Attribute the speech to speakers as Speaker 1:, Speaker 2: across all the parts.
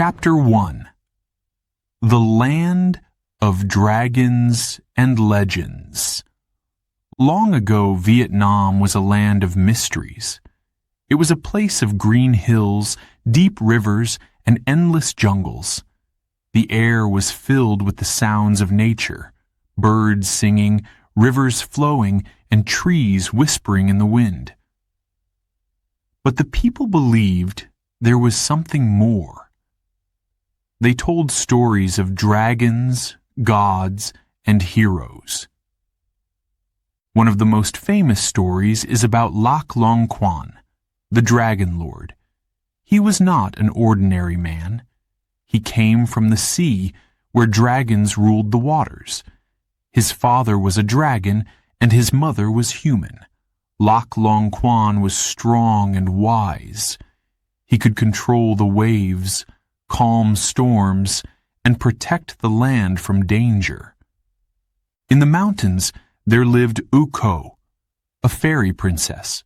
Speaker 1: Chapter 1. The Land of Dragons and Legends. Long ago, Vietnam was a land of mysteries. It was a place of green hills, deep rivers, and endless jungles. The air was filled with the sounds of nature, birds singing, rivers flowing, and trees whispering in the wind. But the people believed there was something more. They told stories of dragons, gods, and heroes. One of the most famous stories is about Loch Long Quan, the Dragon Lord. He was not an ordinary man. He came from the sea, where dragons ruled the waters. His father was a dragon, and his mother was human. Loch Long Quan was strong and wise. He could control the waves, calm storms, and protect the land from danger. In the mountains, there lived U Co, a fairy princess.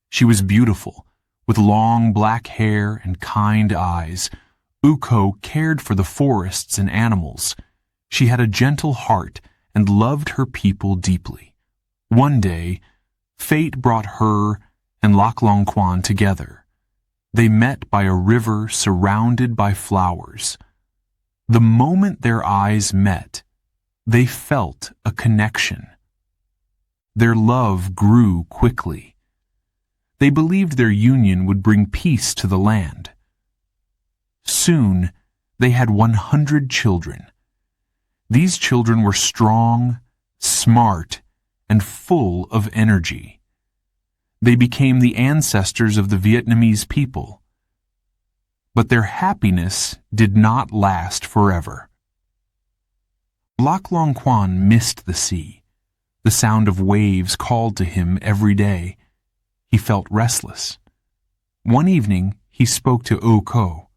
Speaker 1: She was beautiful, with long black hair and kind eyes. U Co cared for the forests and animals. She had a gentle heart and loved her people deeply. One day, fate brought her and Loch Long Quan together. They met by a river surrounded by flowers. The moment their eyes met, they felt a connection. Their love grew quickly. They believed their union would bring peace to the land. Soon, they had 100 children. These children were strong, smart, and full of energy. They became the ancestors of the Vietnamese people. But their happiness did not last forever. Loch Long Quan missed the sea. The sound of waves called to him every day. He felt restless. One evening, he spoke to U Co.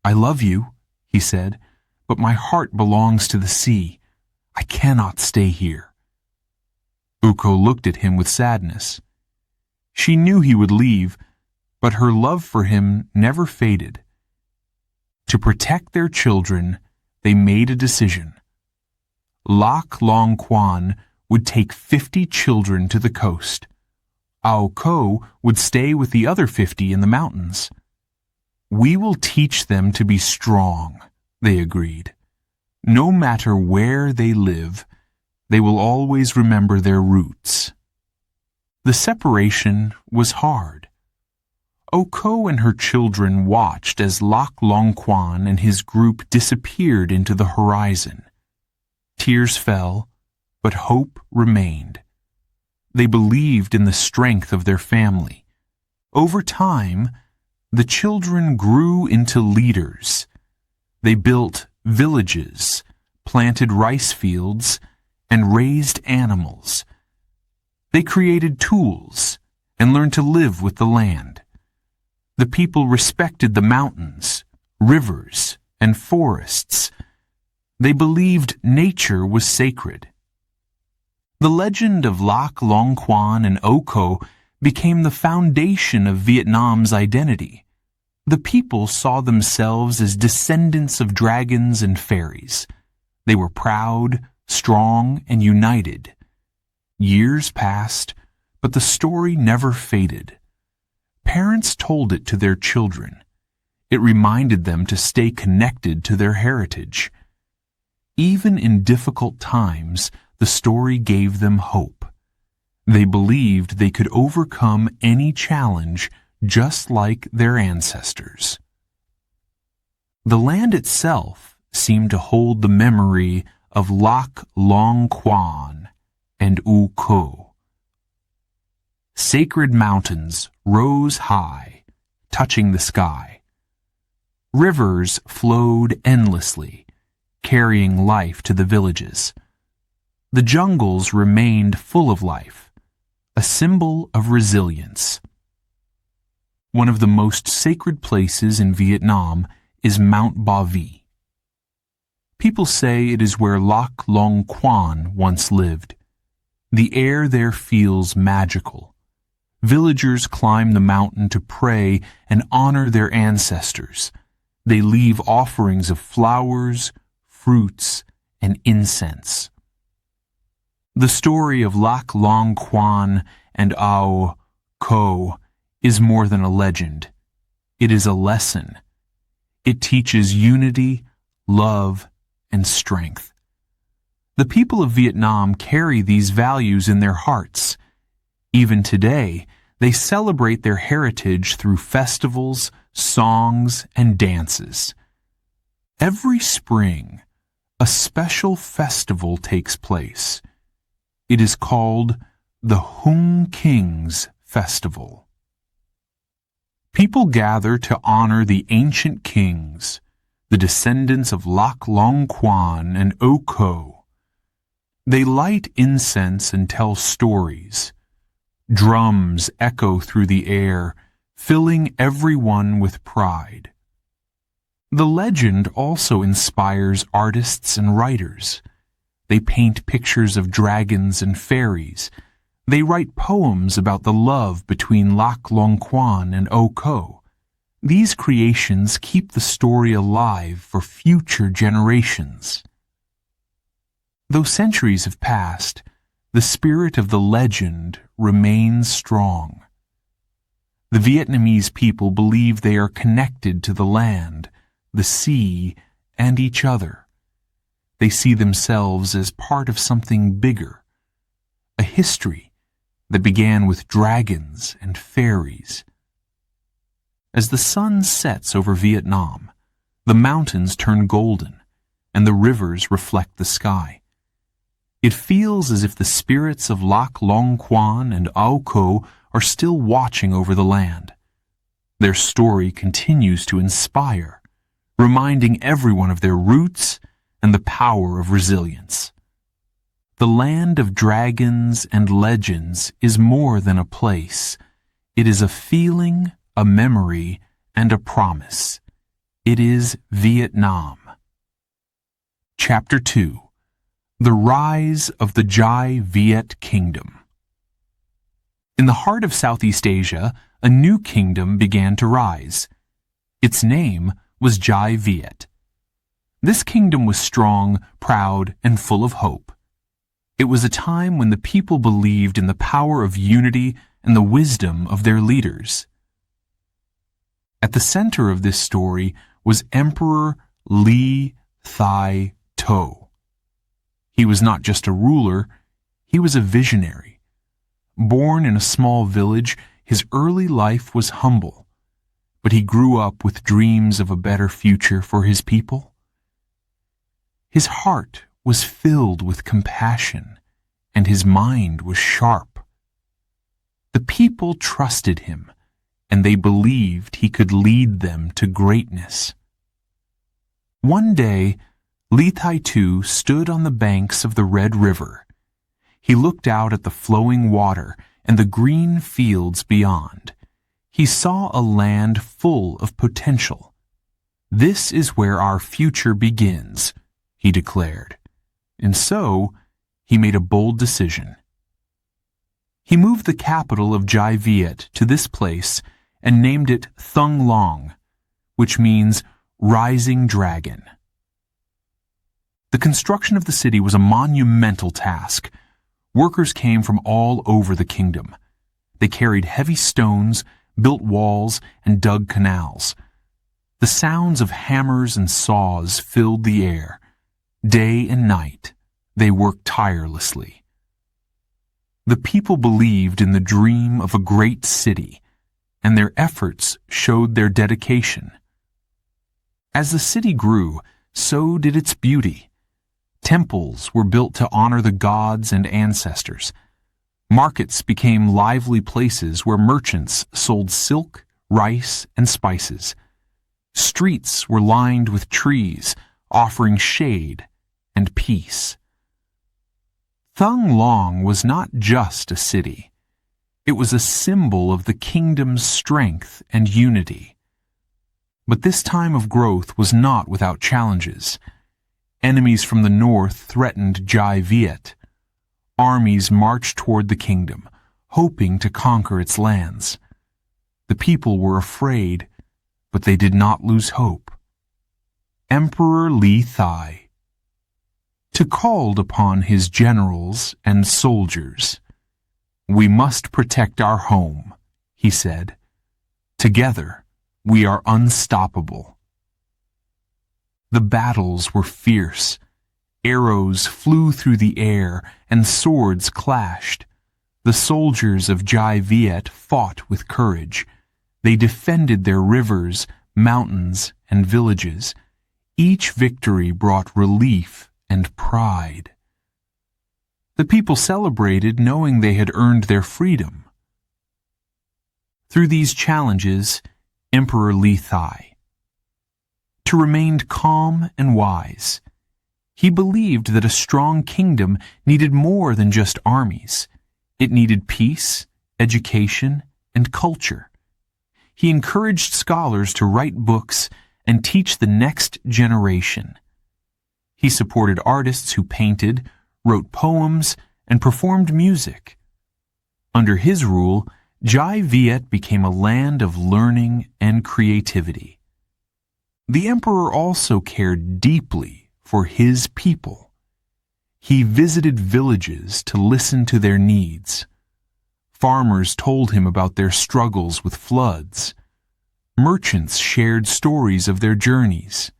Speaker 1: "I love you," he said, "but my heart belongs to the sea. I cannot stay here." U Co looked at him with sadness. She knew he would leave, but her love for him never faded. To protect their children, they made a decision. Loch Long Quan would take 50 children to the coast. U Co would stay with the other 50 in the mountains. "We will teach them to be strong," they agreed. "No matter where they live, they will always remember their roots." The separation was hard. U Co and her children watched as Loch Long Quan and his group disappeared into the horizon. Tears fell, but hope remained. They believed in the strength of their family. Over time, the children grew into leaders. They built villages, planted rice fields, and raised animals. They created tools and learned to live with the land. The people respected the mountains, rivers, and forests. They believed nature was sacred. The legend of Loch Long Quan and U Co became the foundation of Vietnam's identity. The people saw themselves as descendants of dragons and fairies. They were proud, strong, and united. Years passed, but the story never faded. Parents told it to their children. It reminded them to stay connected to their heritage. Even in difficult times, the story gave them hope. They believed they could overcome any challenge just like their ancestors. The land itself seemed to hold the memory of Loch Long Quan and U Co. Sacred mountains rose high, touching the sky. Rivers flowed endlessly, carrying life to the villages. The jungles remained full of life, a symbol of resilience. One of the most sacred places in Vietnam is Mount Ba Vi. People say it is where Loch Long Quan once lived. The air there feels magical. Villagers climb the mountain to pray and honor their ancestors. They leave offerings of flowers, fruits, and incense. The story of Lac Long Quan and Ao Ko is more than a legend. It is a lesson. It teaches unity, love, and strength. The people of Vietnam carry these values in their hearts. Even today, they celebrate their heritage through festivals, songs, and dances. Every spring, a special festival takes place. It is called the Hung Kings Festival. People gather to honor the ancient kings, the descendants of Lac Long Quan and O Ko. They light incense and tell stories. Drums echo through the air, filling everyone with pride. The legend also inspires artists and writers. They paint pictures of dragons and fairies. They write poems about the love between Lac Long Quan and O Ko. These creations keep the story alive for future generations. Though centuries have passed, the spirit of the legend remains strong. The Vietnamese people believe they are connected to the land, the sea, and each other. They see themselves as part of something bigger, a history that began with dragons and fairies. As the sun sets over Vietnam, the mountains turn golden, and the rivers reflect the sky. It feels as if the spirits of Lac Long Quan and Ao Ko are still watching over the land. Their story continues to inspire, reminding everyone of their roots and the power of resilience. The land of dragons and legends is more than a place. It is a feeling, a memory, and a promise. It is Vietnam. Chapter 2. The Rise of the Jai Viet Kingdom. In the heart of Southeast Asia, a new kingdom began to rise. Its name was Jai Viet. This kingdom was strong, proud, and full of hope. It was a time when the people believed in the power of unity and the wisdom of their leaders. At the center of this story was Emperor Li Thai To. He was not just a ruler, he was a visionary. Born in a small village, his early life was humble, but he grew up with dreams of a better future for his people. His heart was filled with compassion, and his mind was sharp. The people trusted him, and they believed he could lead them to greatness. One day, Li Tai Tu stood on the banks of the Red River. He looked out at the flowing water and the green fields beyond. He saw a land full of potential. "This is where our future begins," he declared. And so, he made a bold decision. He moved the capital of Jai Viet to this place and named it Thung Long, which means rising dragon. The construction of the city was a monumental task. Workers came from all over the kingdom. They carried heavy stones, built walls, and dug canals. The sounds of hammers and saws filled the air. Day and night, they worked tirelessly. The people believed in the dream of a great city, and their efforts showed their dedication. As the city grew, so did its beauty. Temples were built to honor the gods and ancestors. Markets became lively places where merchants sold silk, rice, and spices. Streets were lined with trees, offering shade and peace. Thung Long was not just a city. It was a symbol of the kingdom's strength and unity. But this time of growth was not without challenges. Enemies from the north threatened Jai Viet. Armies marched toward the kingdom, hoping to conquer its lands. The people were afraid, but they did not lose hope. Emperor Li Thai. To called upon his generals and soldiers. "We must protect our home," he said. "Together, we are unstoppable." The battles were fierce. Arrows flew through the air and swords clashed. The soldiers of Jai Viet fought with courage. They defended their rivers, mountains, and villages. Each victory brought relief and pride. The people celebrated knowing they had earned their freedom. Through these challenges, Emperor Li Thai remained calm and wise. He believed that a strong kingdom needed more than just armies. It needed peace, education, and culture. He encouraged scholars to write books and teach the next generation. He supported artists who painted, wrote poems, and performed music. Under his rule, Jai Viet became a land of learning and creativity. The emperor also cared deeply for his people. He visited villages to listen to their needs. Farmers told him about their struggles with floods. Merchants shared stories of their journeys.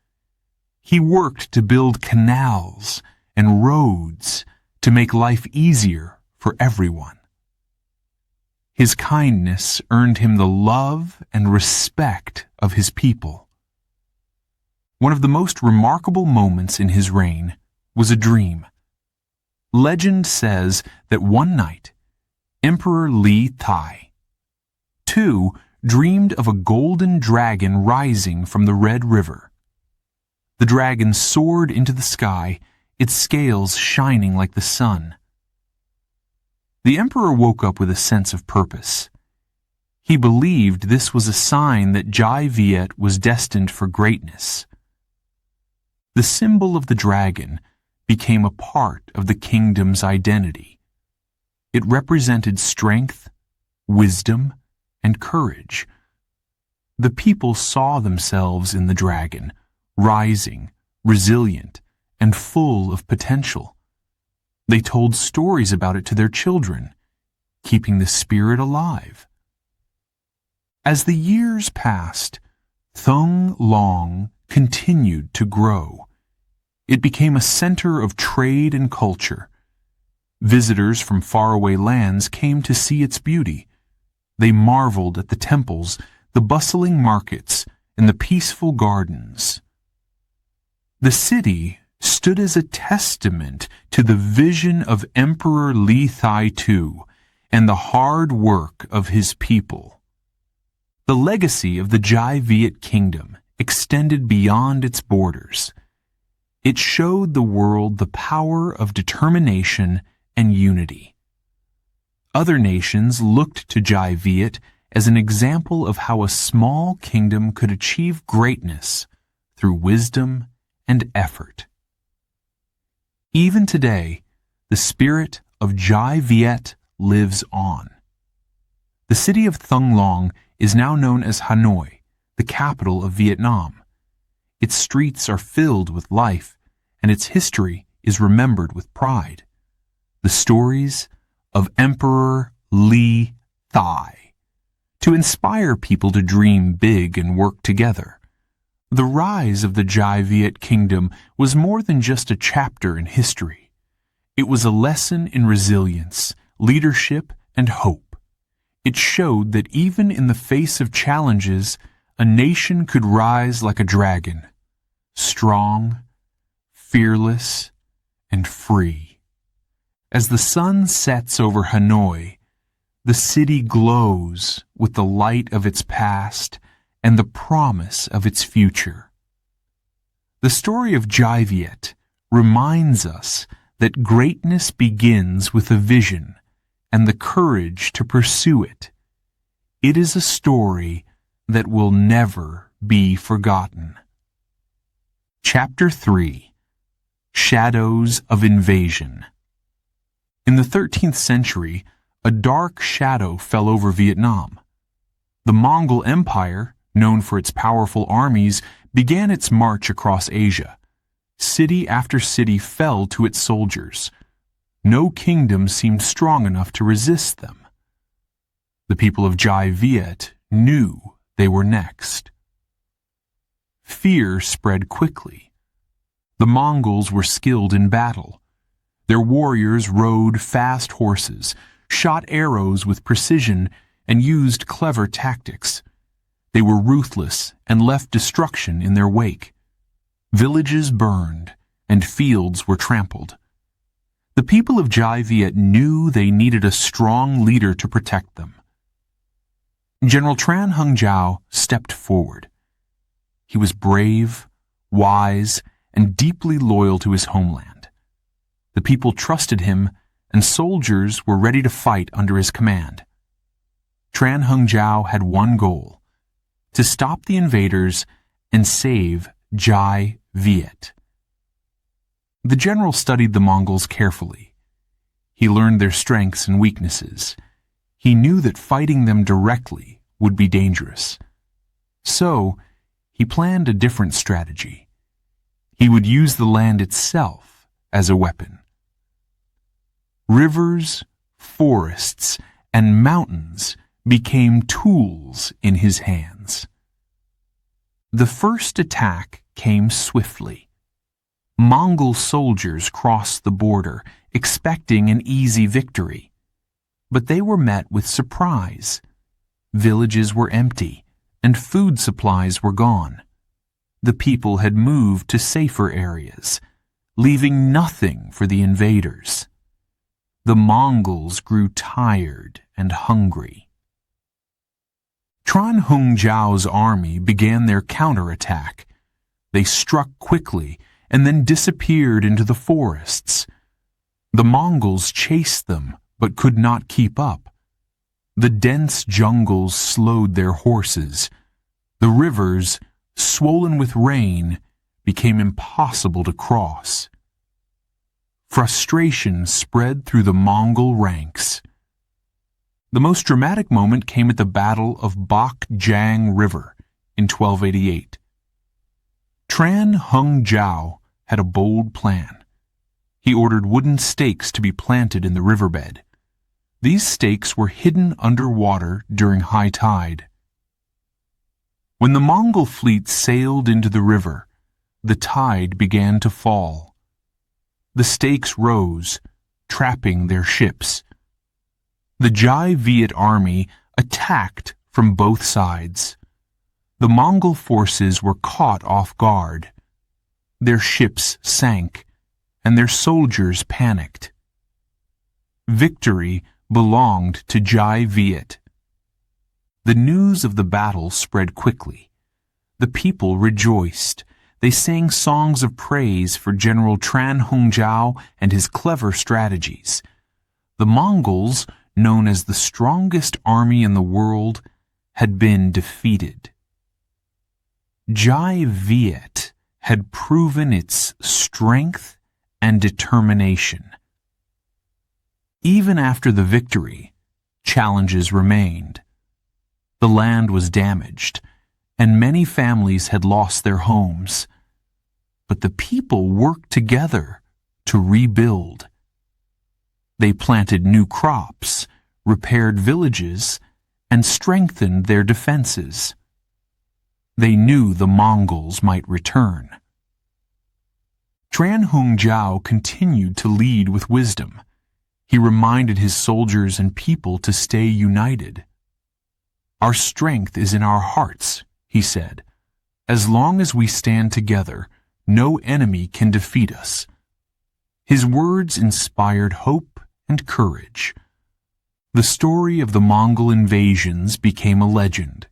Speaker 1: He worked to build canals and roads to make life easier for everyone. His kindness earned him the love and respect of his people. One of the most remarkable moments in his reign was a dream. Legend says that one night, Emperor Li Thai II dreamed of a golden dragon rising from the Red River. The dragon soared into the sky, its scales shining like the sun. The emperor woke up with a sense of purpose. He believed this was a sign that Jai Viet was destined for greatness. The symbol of the dragon became a part of the kingdom's identity. It represented strength, wisdom, and courage. The people saw themselves in the dragon, rising, resilient, and full of potential. They told stories about it to their children, keeping the spirit alive. As the years passed, Thung Long continued to grow. It became a center of trade and culture. Visitors from faraway lands came to see its beauty. They marveled at the temples, the bustling markets, and the peaceful gardens. The city stood as a testament to the vision of Emperor Li Thai II and the hard work of his people. The legacy of the Jai Viet kingdom extended beyond its borders. It showed the world the power of determination and unity. Other nations looked to Jai Viet as an example of how a small kingdom could achieve greatness through wisdom and effort. Even today, the spirit of Jai Viet lives on. The city of Thung Long is now known as Hanoi, the capital of Vietnam. Its streets are filled with life, and its history is remembered with pride. The stories of Emperor Li Thai, to inspire people to dream big and work together. The rise of the Jai Viet kingdom was more than just a chapter in history. It was a lesson in resilience, leadership, and hope. It showed that even in the face of challenges, a nation could rise like a dragon, strong, fearless, and free. As the sun sets over Hanoi, the city glows with the light of its past and the promise of its future. The story of Jai Viet reminds us that greatness begins with a vision and the courage to pursue it. It is a story that will never be forgotten. Chapter 3: Shadows of Invasion. In the 13th century, a dark shadow fell over Vietnam. The Mongol Empire, known for its powerful armies, began its march across Asia. City after city fell to its soldiers. No kingdom seemed strong enough to resist them. The people of Viet knew they were next. Fear spread quickly. The Mongols were skilled in battle. Their warriors rode fast horses, shot arrows with precision, and used clever tactics. They were ruthless and left destruction in their wake. Villages burned, and fields were trampled. The people of Viet knew they needed a strong leader to protect them. General Tran Hung Jiao stepped forward. He was brave, wise, and deeply loyal to his homeland. The people trusted him, and soldiers were ready to fight under his command. Tran Hung Jiao had one goal: to stop the invaders and save Viet. The general studied the Mongols carefully. He learned their strengths and weaknesses. He knew that fighting them directly would be dangerous. So, he planned a different strategy. He would use the land itself as a weapon. Rivers, forests, and mountains became tools in his hands. The first attack came swiftly. Mongol soldiers crossed the border, expecting an easy victory. But they were met with surprise. Villages were empty, and food supplies were gone. The people had moved to safer areas, leaving nothing for the invaders. The Mongols grew tired and hungry. Tran Hung Jiao's army began their counterattack. They struck quickly and then disappeared into the forests. The Mongols chased them but could not keep up. The dense jungles slowed their horses. The rivers, swollen with rain, became impossible to cross. Frustration spread through the Mongol ranks. The most dramatic moment came at the Battle of Bak Jang River in 1288. Tran Hung Jiao had a bold plan. He ordered wooden stakes to be planted in the riverbed. These stakes were hidden underwater during high tide. When the Mongol fleet sailed into the river, the tide began to fall. The stakes rose, trapping their ships. The Viet army attacked from both sides. The Mongol forces were caught off guard. Their ships sank, and their soldiers panicked. Victory belonged to Viet. The news of the battle spread quickly. The people rejoiced. They sang songs of praise for General Tran Hung Jiao and his clever strategies. The Mongols, known as the strongest army in the world, had been defeated. Viet had proven its strength and determination. Even after the victory, challenges remained. The land was damaged, and many families had lost their homes. But the people worked together to rebuild. They planted new crops, repaired villages, and strengthened their defenses. They knew the Mongols might return. Tran Hung Jiao continued to lead with wisdom. He reminded his soldiers and people to stay united. "Our strength is in our hearts," he said. "As long as we stand together, no enemy can defeat us." His words inspired hope and courage. The story of the Mongol invasions became a legend.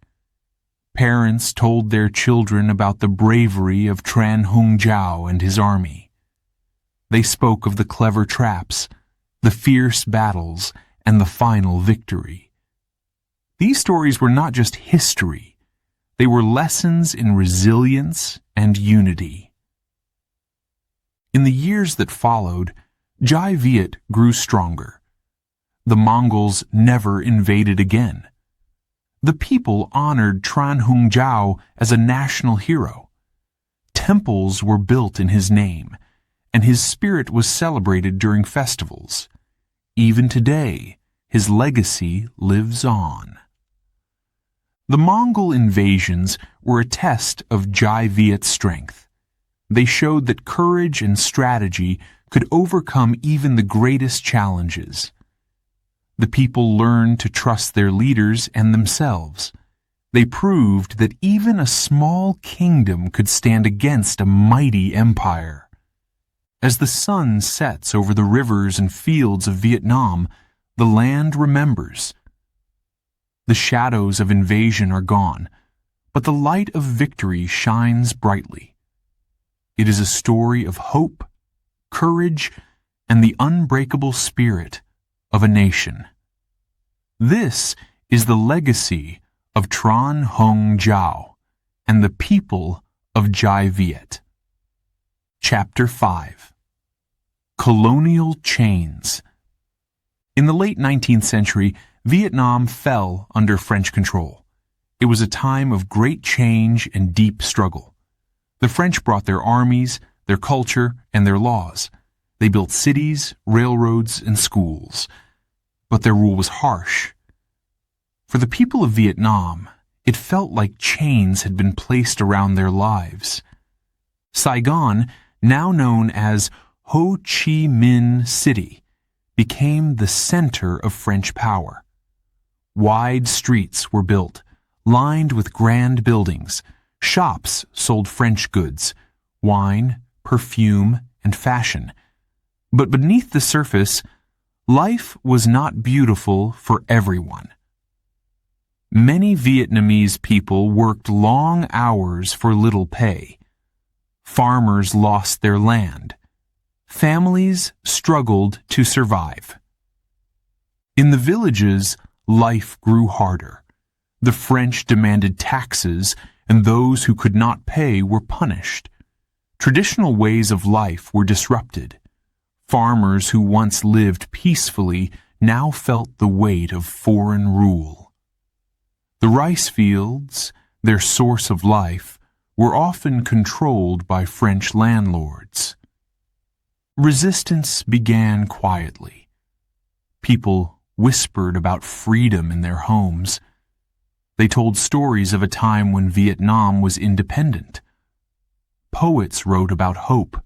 Speaker 1: Parents told their children about the bravery of Tran Hung Jiao and his army. They spoke of the clever traps, the fierce battles, and the final victory. These stories were not just history. They were lessons in resilience and unity. In the years that followed, Viet grew stronger. The Mongols never invaded again. The people honored Tran Hung Jiao as a national hero. temples were built in his name, and his spirit was celebrated during festivals. Even today, his legacy lives on. The Mongol invasions were a test of Jai Viet's strength. They showed that courage and strategy could overcome even the greatest challenges. The people learned to trust their leaders and themselves. They proved that even a small kingdom could stand against a mighty empire. As the sun sets over the rivers and fields of Vietnam, the land remembers. The shadows of invasion are gone, but the light of victory shines brightly. It is a story of hope, courage, and the unbreakable spirit of a nation. This is the legacy of Tran Hung Giao and the people of Jai Viet. Chapter 5. Colonial Chains. In the late 19th century, Vietnam fell under French control. It was a time of great change and deep struggle. The French brought their armies, their culture, and their laws. They built cities, railroads, and schools. But their rule was harsh. For the people of Vietnam, it felt like chains had been placed around their lives. Saigon, now known as Ho Chi Minh City, became the center of French power. Wide streets were built, lined with grand buildings. Shops sold French goods, wine, perfume, and fashion. But beneath the surface, life was not beautiful for everyone. Many Vietnamese people worked long hours for little pay. Farmers lost their land. Families struggled to survive. In the villages, life grew harder. The French demanded taxes, and those who could not pay were punished. Traditional ways of life were disrupted. Farmers who once lived peacefully now felt the weight of foreign rule. The rice fields, their source of life, were often controlled by French landlords. Resistance began quietly. People whispered about freedom in their homes. They told stories of a time when Vietnam was independent. Poets wrote about hope,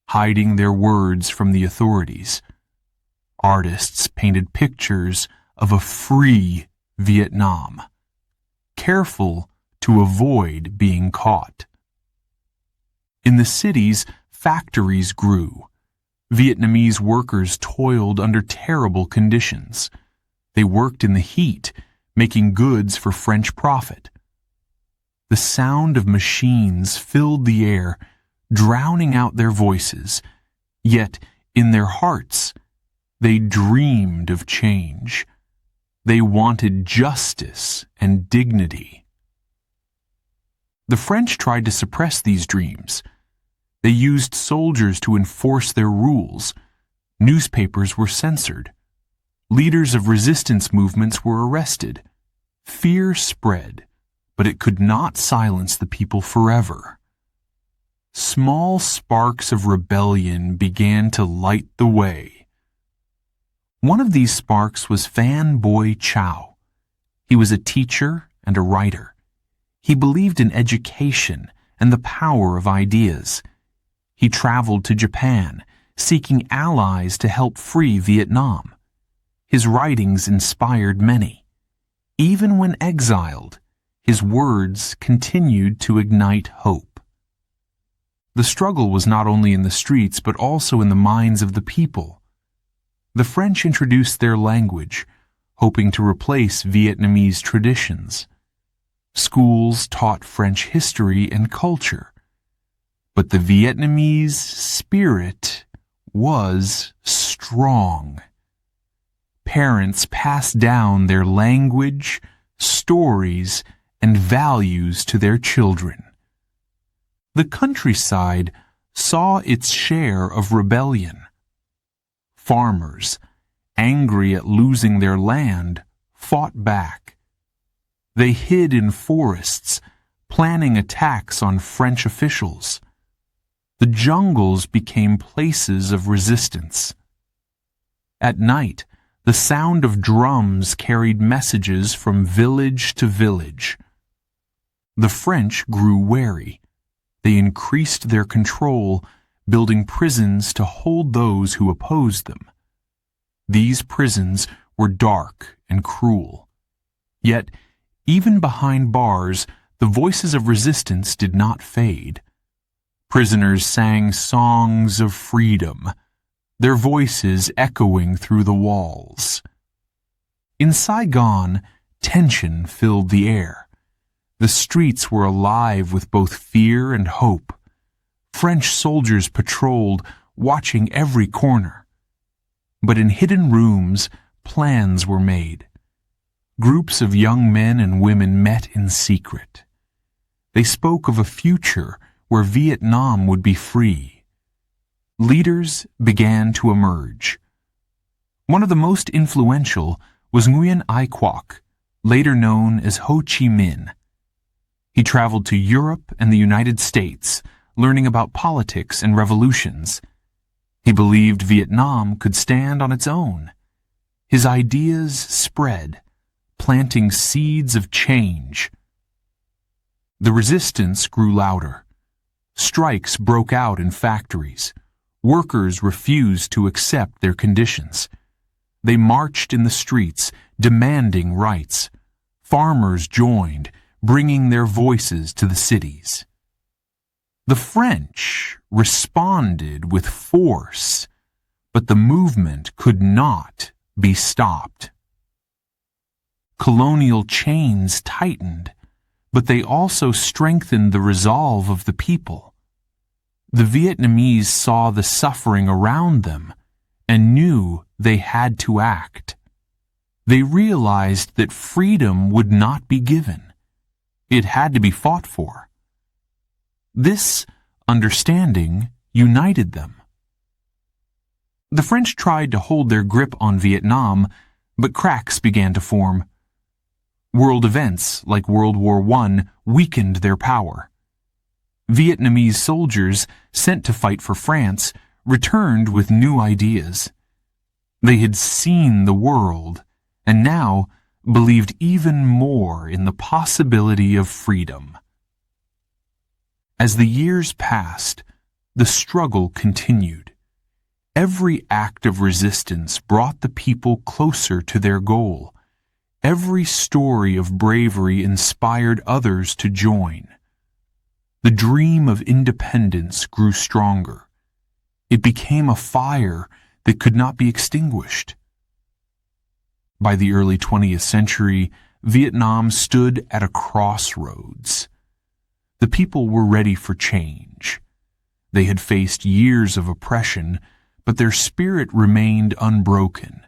Speaker 1: hiding their words from the authorities. Artists painted pictures of a free Vietnam, careful to avoid being caught. In the cities, factories grew. Vietnamese workers toiled under terrible conditions. They worked in the heat, making goods for French profit. The sound of machines filled the air, drowning out their voices, yet in their hearts they dreamed of change. They wanted justice and dignity. The French tried to suppress these dreams. They used soldiers to enforce their rules. Newspapers were censored. Leaders of resistance movements were arrested. Fear spread, but it could not silence the people forever. Small sparks of rebellion began to light the way. One of these sparks was Phan Boi Chau. He was a teacher and a writer. He believed in education and the power of ideas. He traveled to Japan, seeking allies to help free Vietnam. His writings inspired many. Even when exiled, his words continued to ignite hope. The struggle was not only in the streets but also in the minds of the people. The French introduced their language, hoping to replace Vietnamese traditions. Schools taught French history and culture. But the Vietnamese spirit was strong. Parents passed down their language, stories, and values to their children. The countryside saw its share of rebellion. Farmers, angry at losing their land, fought back. They hid in forests, planning attacks on French officials. the jungles became places of resistance. At night, the sound of drums carried messages from village to village. The French grew wary. They increased their control, building prisons to hold those who opposed them. These prisons were dark and cruel. Yet, even behind bars, the voices of resistance did not fade. Prisoners sang songs of freedom, their voices echoing through the walls. In Saigon, tension filled the air. The streets were alive with both fear and hope. French soldiers patrolled, watching every corner. But in hidden rooms, plans were made. Groups of young men and women met in secret. They spoke of a future where Vietnam would be free. Leaders began to emerge. One of the most influential was Nguyen Ai Quoc, later known as Ho Chi Minh. He traveled to Europe and the United States, learning about politics and revolutions. He believed Vietnam could stand on its own. His ideas spread, planting seeds of change. The resistance grew louder. Strikes broke out in factories. Workers refused to accept their conditions. They marched in the streets, demanding rights. Farmers joined, bringing their voices to the cities. The French responded with force, but the movement could not be stopped. Colonial chains tightened, but they also strengthened the resolve of the people. The Vietnamese saw the suffering around them and knew they had to act. They realized that freedom would not be given. It had to be fought for. This understanding united them. The French tried to hold their grip on Vietnam, but cracks began to form. World events like World War I weakened their power. Vietnamese soldiers sent to fight for France returned with new ideas. They had seen the world and now believed even more in the possibility of freedom. As the years passed, the struggle continued. Every act of resistance brought the people closer to their goal. Every story of bravery inspired others to join. The dream of independence grew stronger. It became a fire that could not be extinguished. By the early 20th century, Vietnam stood at a crossroads. The people were ready for change. They had faced years of oppression, but their spirit remained unbroken.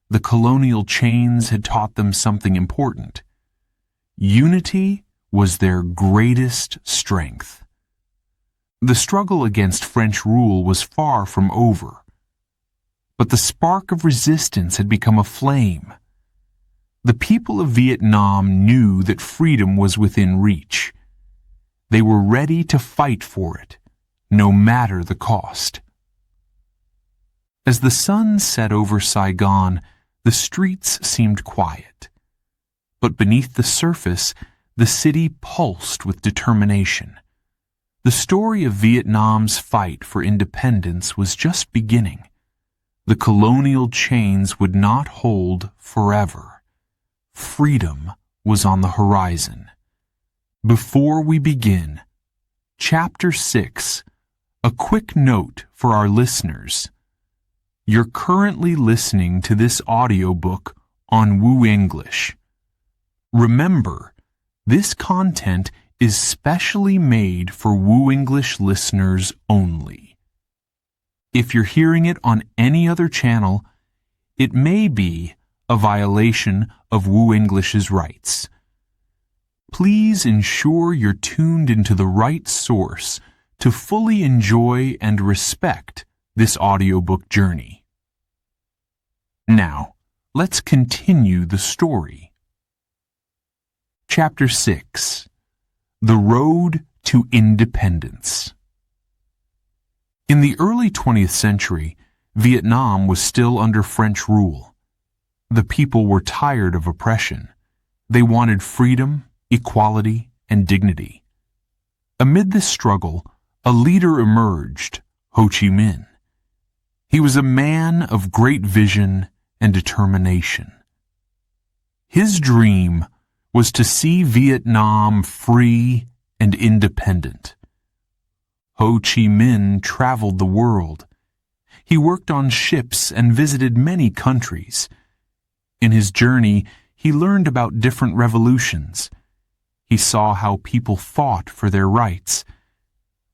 Speaker 1: The colonial chains had taught them something important. Unity was their greatest strength. The struggle against French rule was far from over, but the spark of resistance had become a flame. The people of Vietnam knew that freedom was within reach. They were ready to fight for it, no matter the cost. As the sun set over Saigon, the streets seemed quiet. But beneath the surface, the city pulsed with determination. The story of Vietnam's fight for independence was just beginning. The colonial chains would not hold forever. Freedom was on the horizon. Before we begin, Chapter 6, a quick note for our listeners. You're currently listening to this audiobook on Woo English. Remember, this content is specially made for Woo English listeners only. If you're hearing it on any other channel, it may be a violation of Woo English's rights. Please ensure you're tuned into the right source to fully enjoy and respect this audiobook journey. Now, let's continue the story. Chapter 6, The Road to Independence. In the early 20th century, Vietnam was still under French rule. The people were tired of oppression. They wanted freedom, equality, and dignity. Amid this struggle, a leader emerged, Ho Chi Minh. He was a man of great vision and determination. His dream was to see Vietnam free and independent. Ho Chi Minh traveled the world. He worked on ships and visited many countries. In his journey, he learned about different revolutions. He saw how people fought for their rights.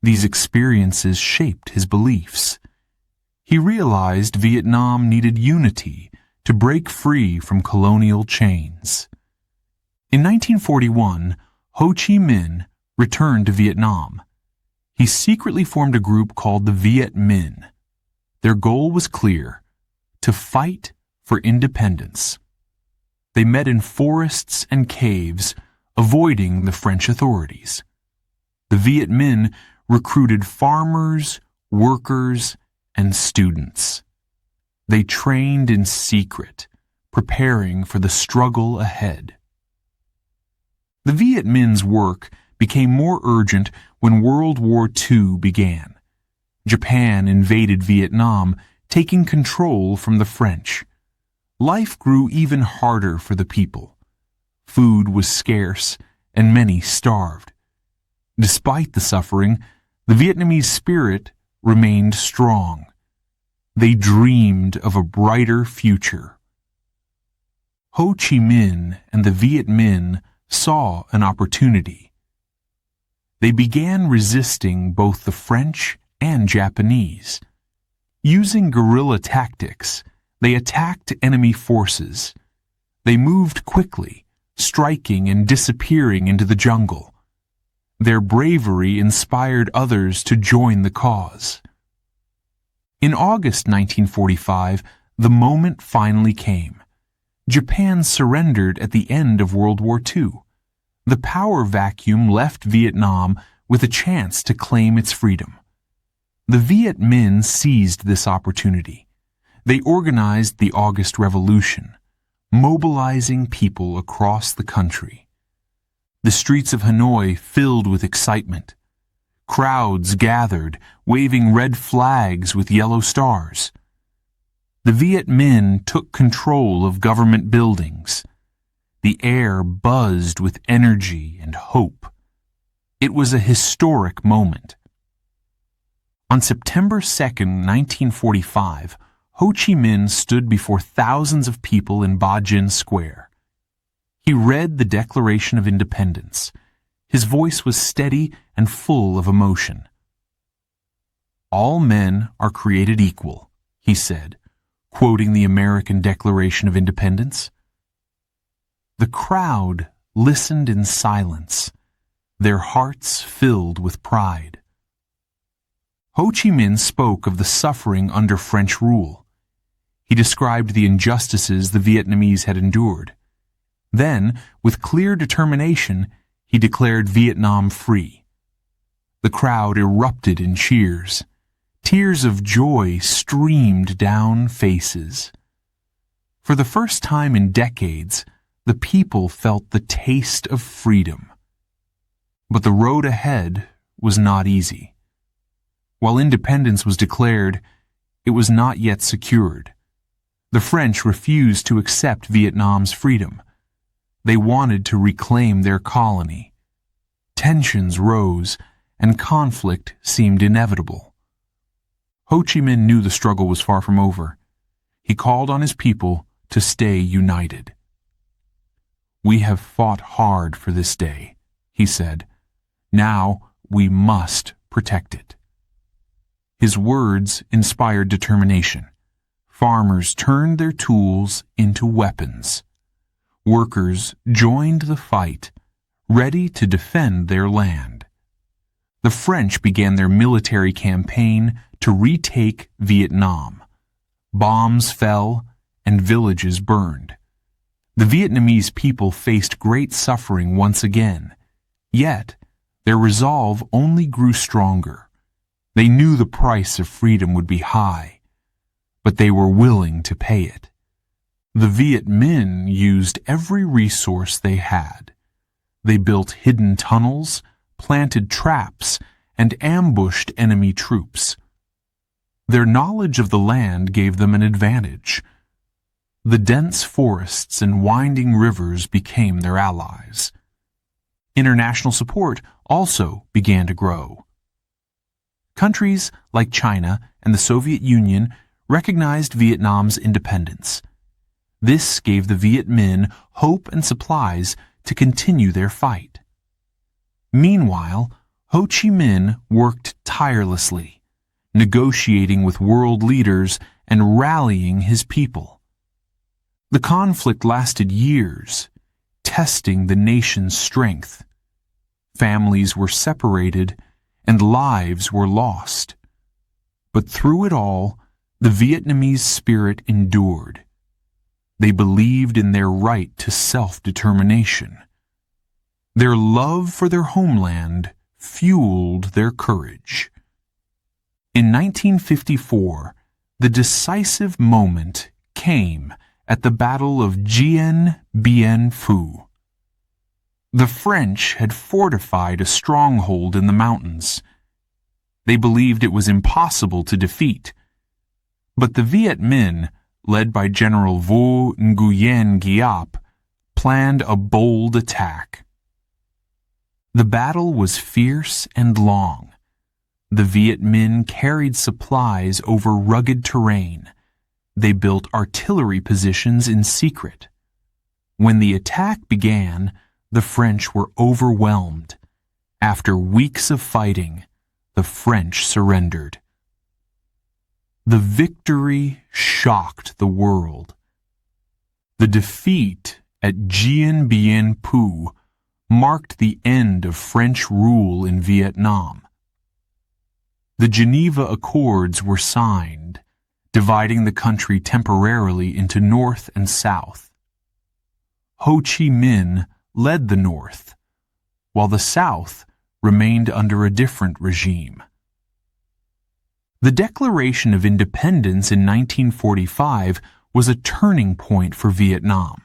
Speaker 1: These experiences shaped his beliefs. He realized Vietnam needed unity to break free from colonial chains. In 1941, Ho Chi Minh returned to Vietnam. He secretly formed a group called the Viet Minh. Their goal was clear: to fight for independence. They met in forests and caves, avoiding the French authorities. The Viet Minh recruited farmers, workers, and students. They trained in secret, preparing for the struggle ahead. The Viet Minh's work became more urgent when World War II began. Japan invaded Vietnam, taking control from the French. Life grew even harder for the people. Food was scarce, and many starved. Despite the suffering, the Vietnamese spirit remained strong. They dreamed of a brighter future. Ho Chi Minh and the Viet Minh saw an opportunity. They began resisting both the French and Japanese. Using guerrilla tactics, they attacked enemy forces. They moved quickly, striking and disappearing into the jungle. Their bravery inspired others to join the cause. In August 1945, the moment finally came. Japan surrendered at the end of World War II. The power vacuum left Vietnam with a chance to claim its freedom. The Viet Minh seized this opportunity. They organized the August Revolution, mobilizing people across the country. The streets of Hanoi filled with excitement. Crowds gathered, waving red flags with yellow stars. The Viet Minh took control of government buildings. The air buzzed with energy and hope. It was a historic moment. On September 2nd, 1945, Ho Chi Minh stood before thousands of people in Ba Jin Square. He read the Declaration of Independence. His voice was steady and full of emotion. "All men are created equal," he said, quoting the American Declaration of Independence. The crowd listened in silence, their hearts filled with pride. Ho Chi Minh spoke of the suffering under French rule. He described the injustices the Vietnamese had endured. Then, with clear determination, he declared Vietnam free. The crowd erupted in cheers. Tears of joy streamed down faces. For the first time in decades, the people felt the taste of freedom. But the road ahead was not easy. While independence was declared, it was not yet secured. The French refused to accept Vietnam's freedom. They wanted to reclaim their colony. Tensions rose, and conflict seemed inevitable. Ho Chi Minh knew the struggle was far from over. He called on his people to stay united. "We have fought hard for this day," he said. "Now we must protect it." His words inspired determination. Farmers turned their tools into weapons. Workers joined the fight, ready to defend their land. The French began their military campaign to retake Vietnam. Bombs fell and villages burned. The Vietnamese people faced great suffering once again, yet their resolve only grew stronger. They knew the price of freedom would be high, but they were willing to pay it. The Viet Minh used every resource they had. They built hidden tunnels, planted traps, and ambushed enemy troops. Their knowledge of the land gave them an advantage. The dense forests and winding rivers became their allies. International support also began to grow. Countries like China and the Soviet Union recognized Vietnam's independence. This gave the Viet Minh hope and supplies to continue their fight. Meanwhile, Ho Chi Minh worked tirelessly, negotiating with world leaders and rallying his people. The conflict lasted years, testing the nation's strength. Families were separated and lives were lost. But through it all, the Vietnamese spirit endured. They believed in their right to self-determination. Their love for their homeland fueled their courage. In 1954, the decisive moment came at the Battle of Dien Bien Phu. The French had fortified a stronghold in the mountains. They believed it was impossible to defeat. But the Viet Minh, led by General Vo Nguyen Giap, planned a bold attack. The battle was fierce and long. The Viet Minh carried supplies over rugged terrain. They built artillery positions in secret. When the attack began, the French were overwhelmed. After weeks of fighting, the French surrendered. The victory shocked the world. The defeat at Dien Bien Phu marked the end of French rule in Vietnam. The Geneva Accords were signed, dividing the country temporarily into North and South. Ho Chi Minh led the North, while the South remained under a different regime. The Declaration of Independence in 1945 was a turning point for Vietnam.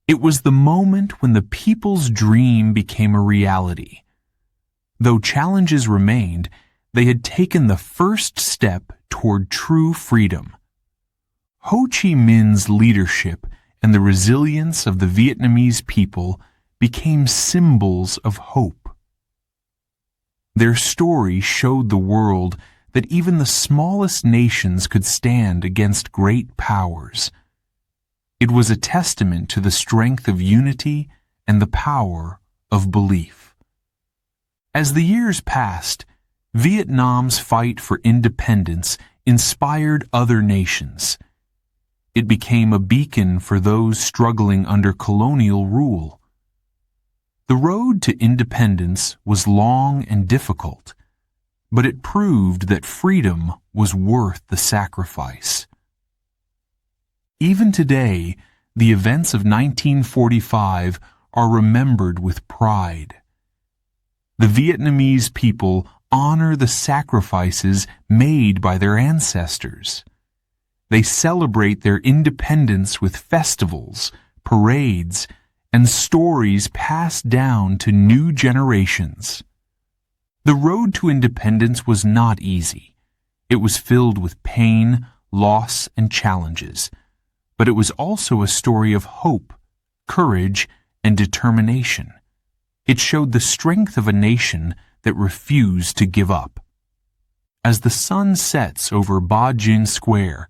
Speaker 1: It was the moment when the people's dream became a reality. Though challenges remained, they had taken the first step toward true freedom. Ho Chi Minh's leadership and the resilience of the Vietnamese people became symbols of hope. Their story showed the world that even the smallest nations could stand against great powers. It was a testament to the strength of unity and the power of belief. As the years passed, Vietnam's fight for independence inspired other nations. It became a beacon for those struggling under colonial rule. The road to independence was long and difficult, but it proved that freedom was worth the sacrifice. Even today, the events of 1945 are remembered with pride. The Vietnamese people honor the sacrifices made by their ancestors. They celebrate their independence with festivals, parades, and stories passed down to new generations. The road to independence was not easy. It was filled with pain, loss, and challenges, but it was also a story of hope, courage, and determination. It showed the strength of a nation that refused to give up. As the sun sets over Ba Jin Square,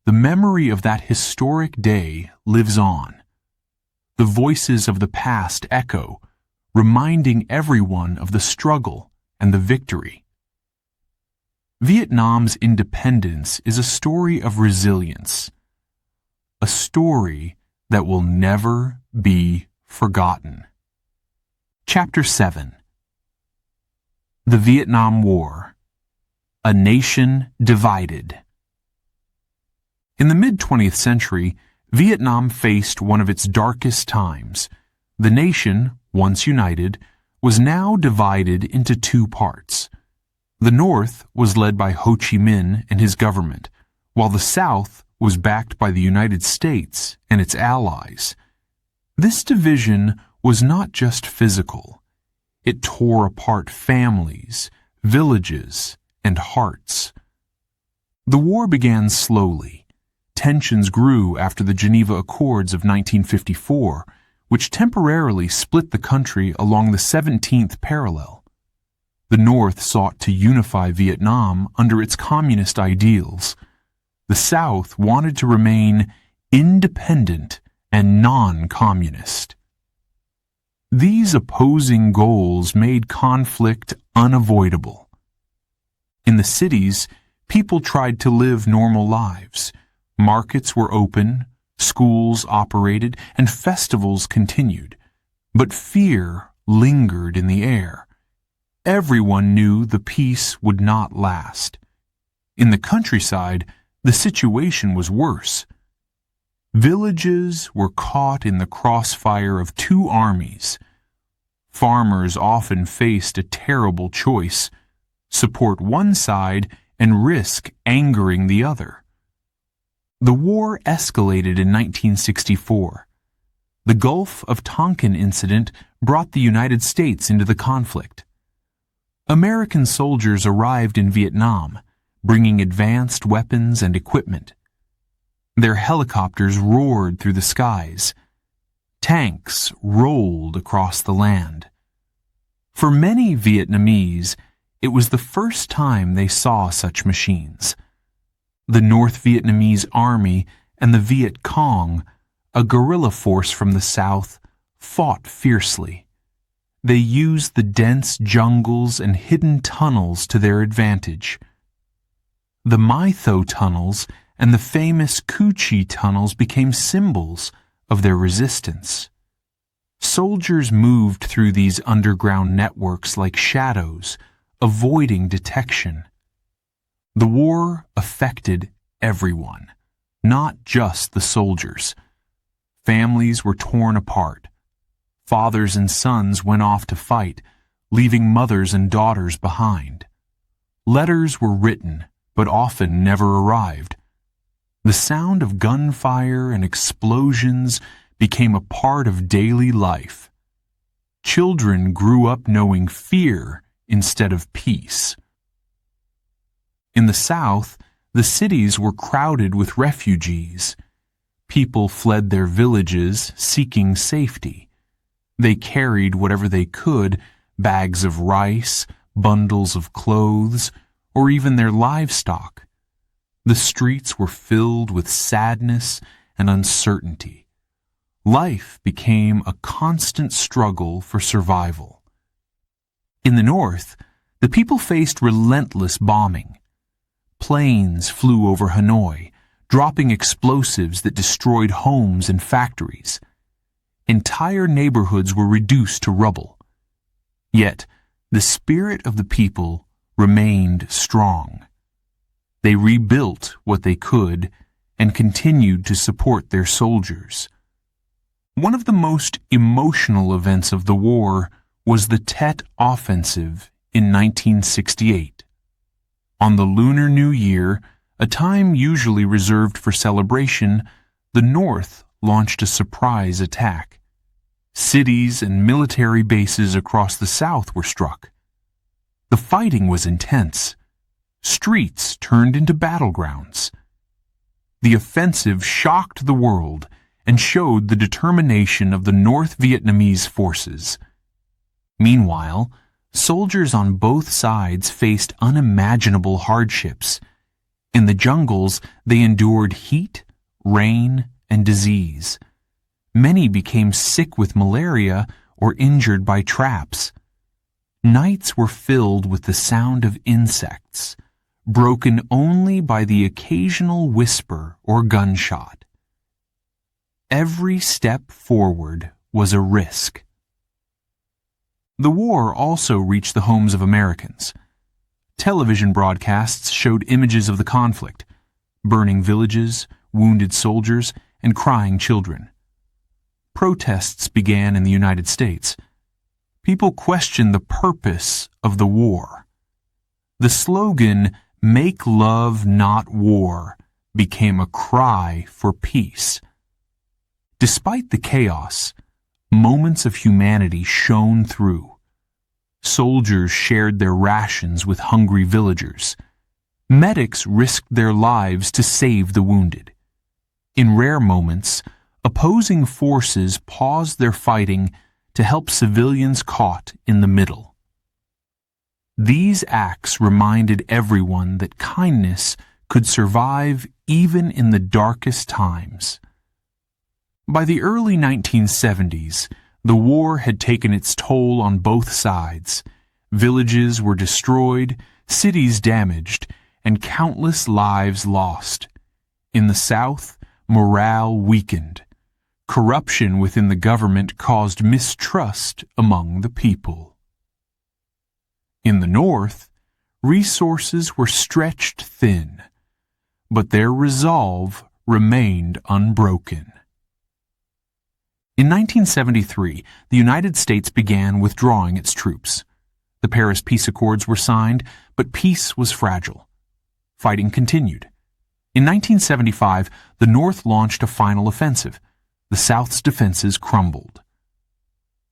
Speaker 1: the memory of that historic day lives on. The voices of the past echo, reminding everyone of the struggle and the victory. Vietnam's independence is a story of resilience, a story that will never be forgotten. Chapter 7. The Vietnam War. A Nation Divided. In the mid-20th century, Vietnam faced one of its darkest times. The nation, once united, was now divided into two parts. The North was led by Ho Chi Minh and his government, while the South was backed by the United States and its allies. This division was not just physical. It tore apart families, villages, and hearts. The war began slowly. Tensions grew after the Geneva Accords of 1954, which temporarily split the country along the 17th parallel. The North sought to unify Vietnam under its communist ideals. The South wanted to remain independent and non-communist. These opposing goals made conflict unavoidable. In the cities, people tried to live normal lives. Markets were open, schools operated, and festivals continued. But fear lingered in the air. Everyone knew the peace would not last. In the countryside, the situation was worse. Villages were caught in the crossfire of two armies. Farmers often faced a terrible choice: support one side and risk angering the other. The war escalated in 1964. The Gulf of Tonkin incident brought the United States into the conflict. American soldiers arrived in Vietnam, bringing advanced weapons and equipment. Their helicopters roared through the skies. Tanks rolled across the land. For many Vietnamese, it was the first time they saw such machines. The North Vietnamese Army and the Viet Cong, a guerrilla force from the south, fought fiercely. They used the dense jungles and hidden tunnels to their advantage. The My Tho tunnels and the famous Cu Chi tunnels became symbols of their resistance. Soldiers moved through these underground networks like shadows, avoiding detection. The war affected everyone, not just the soldiers. Families were torn apart. Fathers and sons went off to fight, leaving mothers and daughters behind. Letters were written, but often never arrived. The sound of gunfire and explosions became a part of daily life. Children grew up knowing fear instead of peace. In the South, the cities were crowded with refugees. People fled their villages seeking safety. They carried whatever they could, bags of rice, bundles of clothes, or even their livestock. The streets were filled with sadness and uncertainty. Life became a constant struggle for survival. In the North, the people faced relentless bombing. Planes flew over Hanoi, dropping explosives that destroyed homes and factories. Entire neighborhoods were reduced to rubble. Yet, the spirit of the people remained strong. They rebuilt what they could and continued to support their soldiers. One of the most emotional events of the war was the Tet Offensive in 1968. On the Lunar New Year, a time usually reserved for celebration, the North launched a surprise attack. Cities and military bases across the South were struck. The fighting was intense. Streets turned into battlegrounds. The offensive shocked the world and showed the determination of the North Vietnamese forces. Meanwhile, soldiers on both sides faced unimaginable hardships. In the jungles, they endured heat, rain, and disease. Many became sick with malaria or injured by traps. Nights were filled with the sound of insects, broken only by the occasional whisper or gunshot. Every step forward was a risk. The war also reached the homes of Americans. Television broadcasts showed images of the conflict, burning villages, wounded soldiers, and crying children. Protests began in the United States. People questioned the purpose of the war. The slogan, "Make love, not war," became a cry for peace. Despite the chaos, moments of humanity shone through. Soldiers shared their rations with hungry villagers. Medics risked their lives to save the wounded. In rare moments, opposing forces paused their fighting to help civilians caught in the middle. These acts reminded everyone that kindness could survive even in the darkest times. By the early 1970s, the war had taken its toll on both sides. Villages were destroyed, cities damaged, and countless lives lost. In the South, morale weakened. Corruption within the government caused mistrust among the people. In the North, resources were stretched thin, but their resolve remained unbroken. In 1973, the United States began withdrawing its troops. The Paris Peace Accords were signed, but peace was fragile. Fighting continued. In 1975, the North launched a final offensive. The South's defenses crumbled.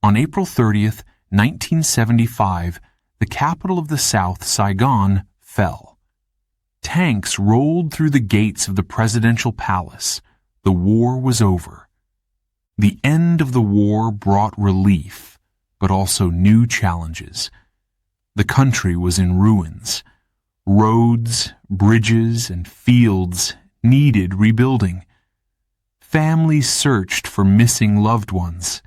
Speaker 1: On April 30th, 1975, the capital of the South, Saigon, fell. Tanks rolled through the gates of the presidential palace. The war was over. The end of the war brought relief, but also new challenges. The country was in ruins. Roads, bridges, and fields needed rebuilding. Families searched for missing loved ones.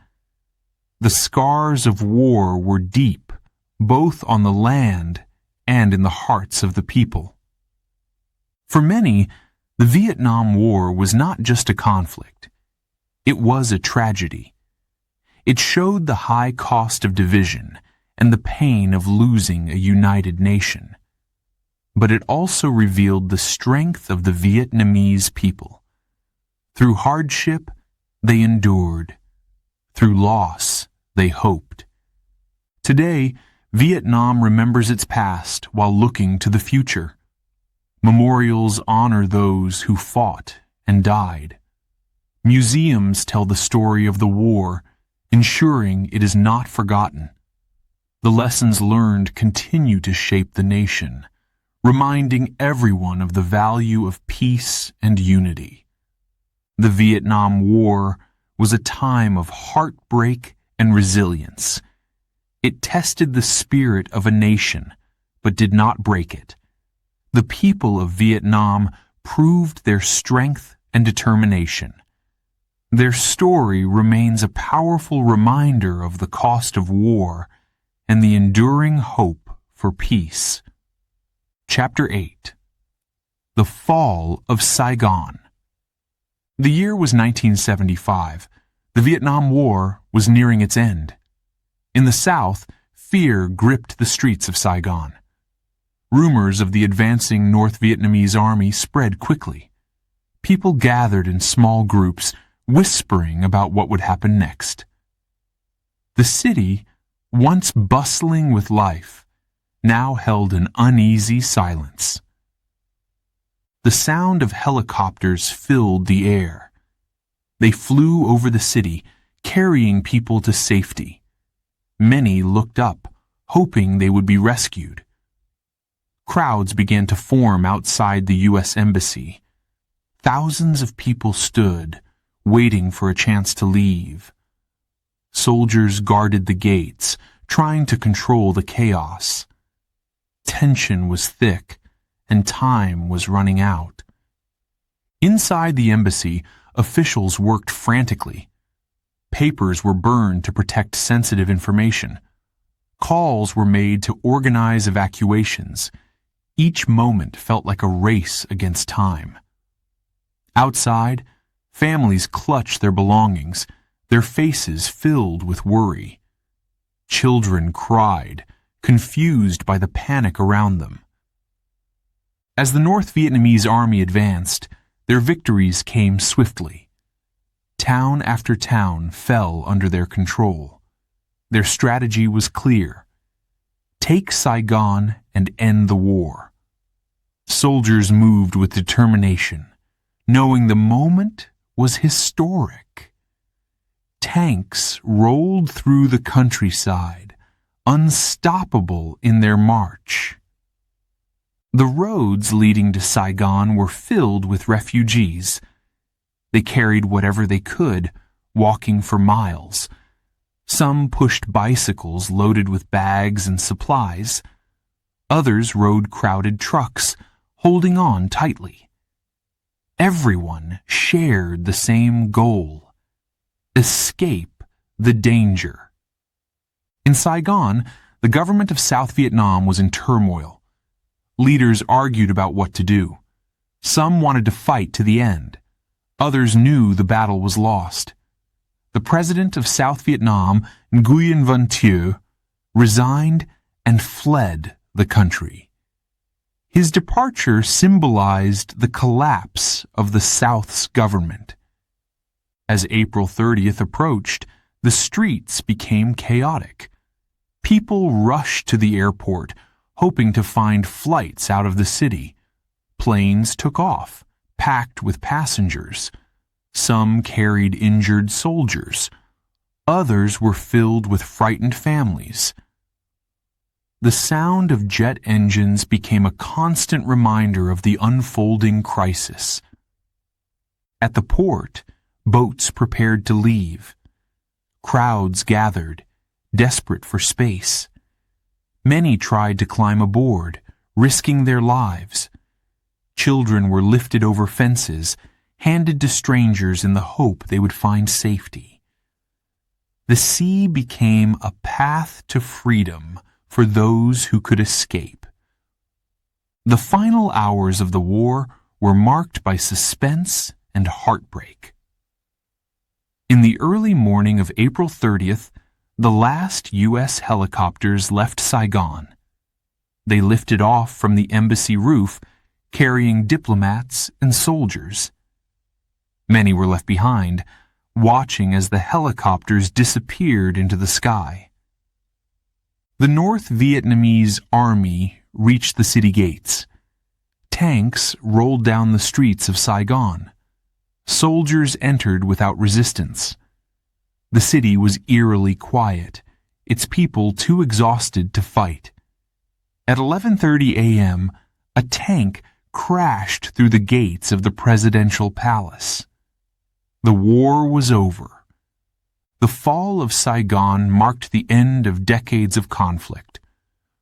Speaker 1: The scars of war were deep, both on the land and in the hearts of the people. For many, the Vietnam War was not just a conflict. It was a tragedy. It showed the high cost of division and the pain of losing a united nation. But it also revealed the strength of the Vietnamese people. Through hardship, they endured. Through loss, they hoped. Today, Vietnam remembers its past while looking to the future. Memorials honor those who fought and died. Museums tell the story of the war, ensuring it is not forgotten. The lessons learned continue to shape the nation, reminding everyone of the value of peace and unity. The Vietnam War was a time of heartbreak and resilience. It tested the spirit of a nation, but did not break it. The people of Vietnam proved their strength and determination. Their story remains a powerful reminder of the cost of war and the enduring hope for peace. Chapter 8. The Fall of Saigon. The year was 1975. The Vietnam War was nearing its end. In the South, fear gripped the streets of Saigon. Rumors of the advancing North Vietnamese army spread quickly. People gathered in small groups, whispering about what would happen next. The city, once bustling with life, now held an uneasy silence. The sound of helicopters filled the air. They flew over the city, carrying people to safety. Many looked up, hoping they would be rescued. Crowds began to form outside the U.S. Embassy. Thousands of people stood, waiting for a chance to leave. Soldiers guarded the gates, trying to control the chaos. Tension was thick, and time was running out. Inside the embassy, officials worked frantically. Papers were burned to protect sensitive information. Calls were made to organize evacuations. Each moment felt like a race against time. Outside, families clutched their belongings, their faces filled with worry. Children cried, confused by the panic around them. As the North Vietnamese army advanced, their victories came swiftly. Town after town fell under their control. Their strategy was clear. take Saigon and end the war. Soldiers moved with determination, knowing the moment was historic. Tanks rolled through the countryside, unstoppable in their march. The roads leading to Saigon were filled with refugees. They carried whatever they could, walking for miles. Some pushed bicycles loaded with bags and supplies. Others rode crowded trucks, holding on tightly. Everyone shared the same goal: escape the danger. In Saigon, the government of South Vietnam was in turmoil. Leaders argued about what to do. Some wanted to fight to the end. Others knew the battle was lost. The president of South Vietnam, Nguyen Van Thieu, resigned and fled the country. His departure symbolized the collapse of the South's government. As April 30th approached, the streets became chaotic. People rushed to the airport, hoping to find flights out of the city. Planes took off, packed with passengers. Some carried injured soldiers. Others were filled with frightened families. The sound of jet engines became a constant reminder of the unfolding crisis. At the port, boats prepared to leave. Crowds gathered, desperate for space. Many tried to climb aboard, risking their lives. Children were lifted over fences, handed to strangers in the hope they would find safety. The sea became a path to freedom for those who could escape. The final hours of the war were marked by suspense and heartbreak. In the early morning of April 30th, the last U.S. helicopters left Saigon. They lifted off from the embassy roof, carrying diplomats and soldiers. Many were left behind, watching as the helicopters disappeared into the sky. The North Vietnamese army reached the city gates. Tanks rolled down the streets of Saigon. Soldiers entered without resistance. The city was eerily quiet, its people too exhausted to fight. At 11:30 a.m., a tank crashed through the gates of the presidential palace. The war was over. The fall of Saigon marked the end of decades of conflict.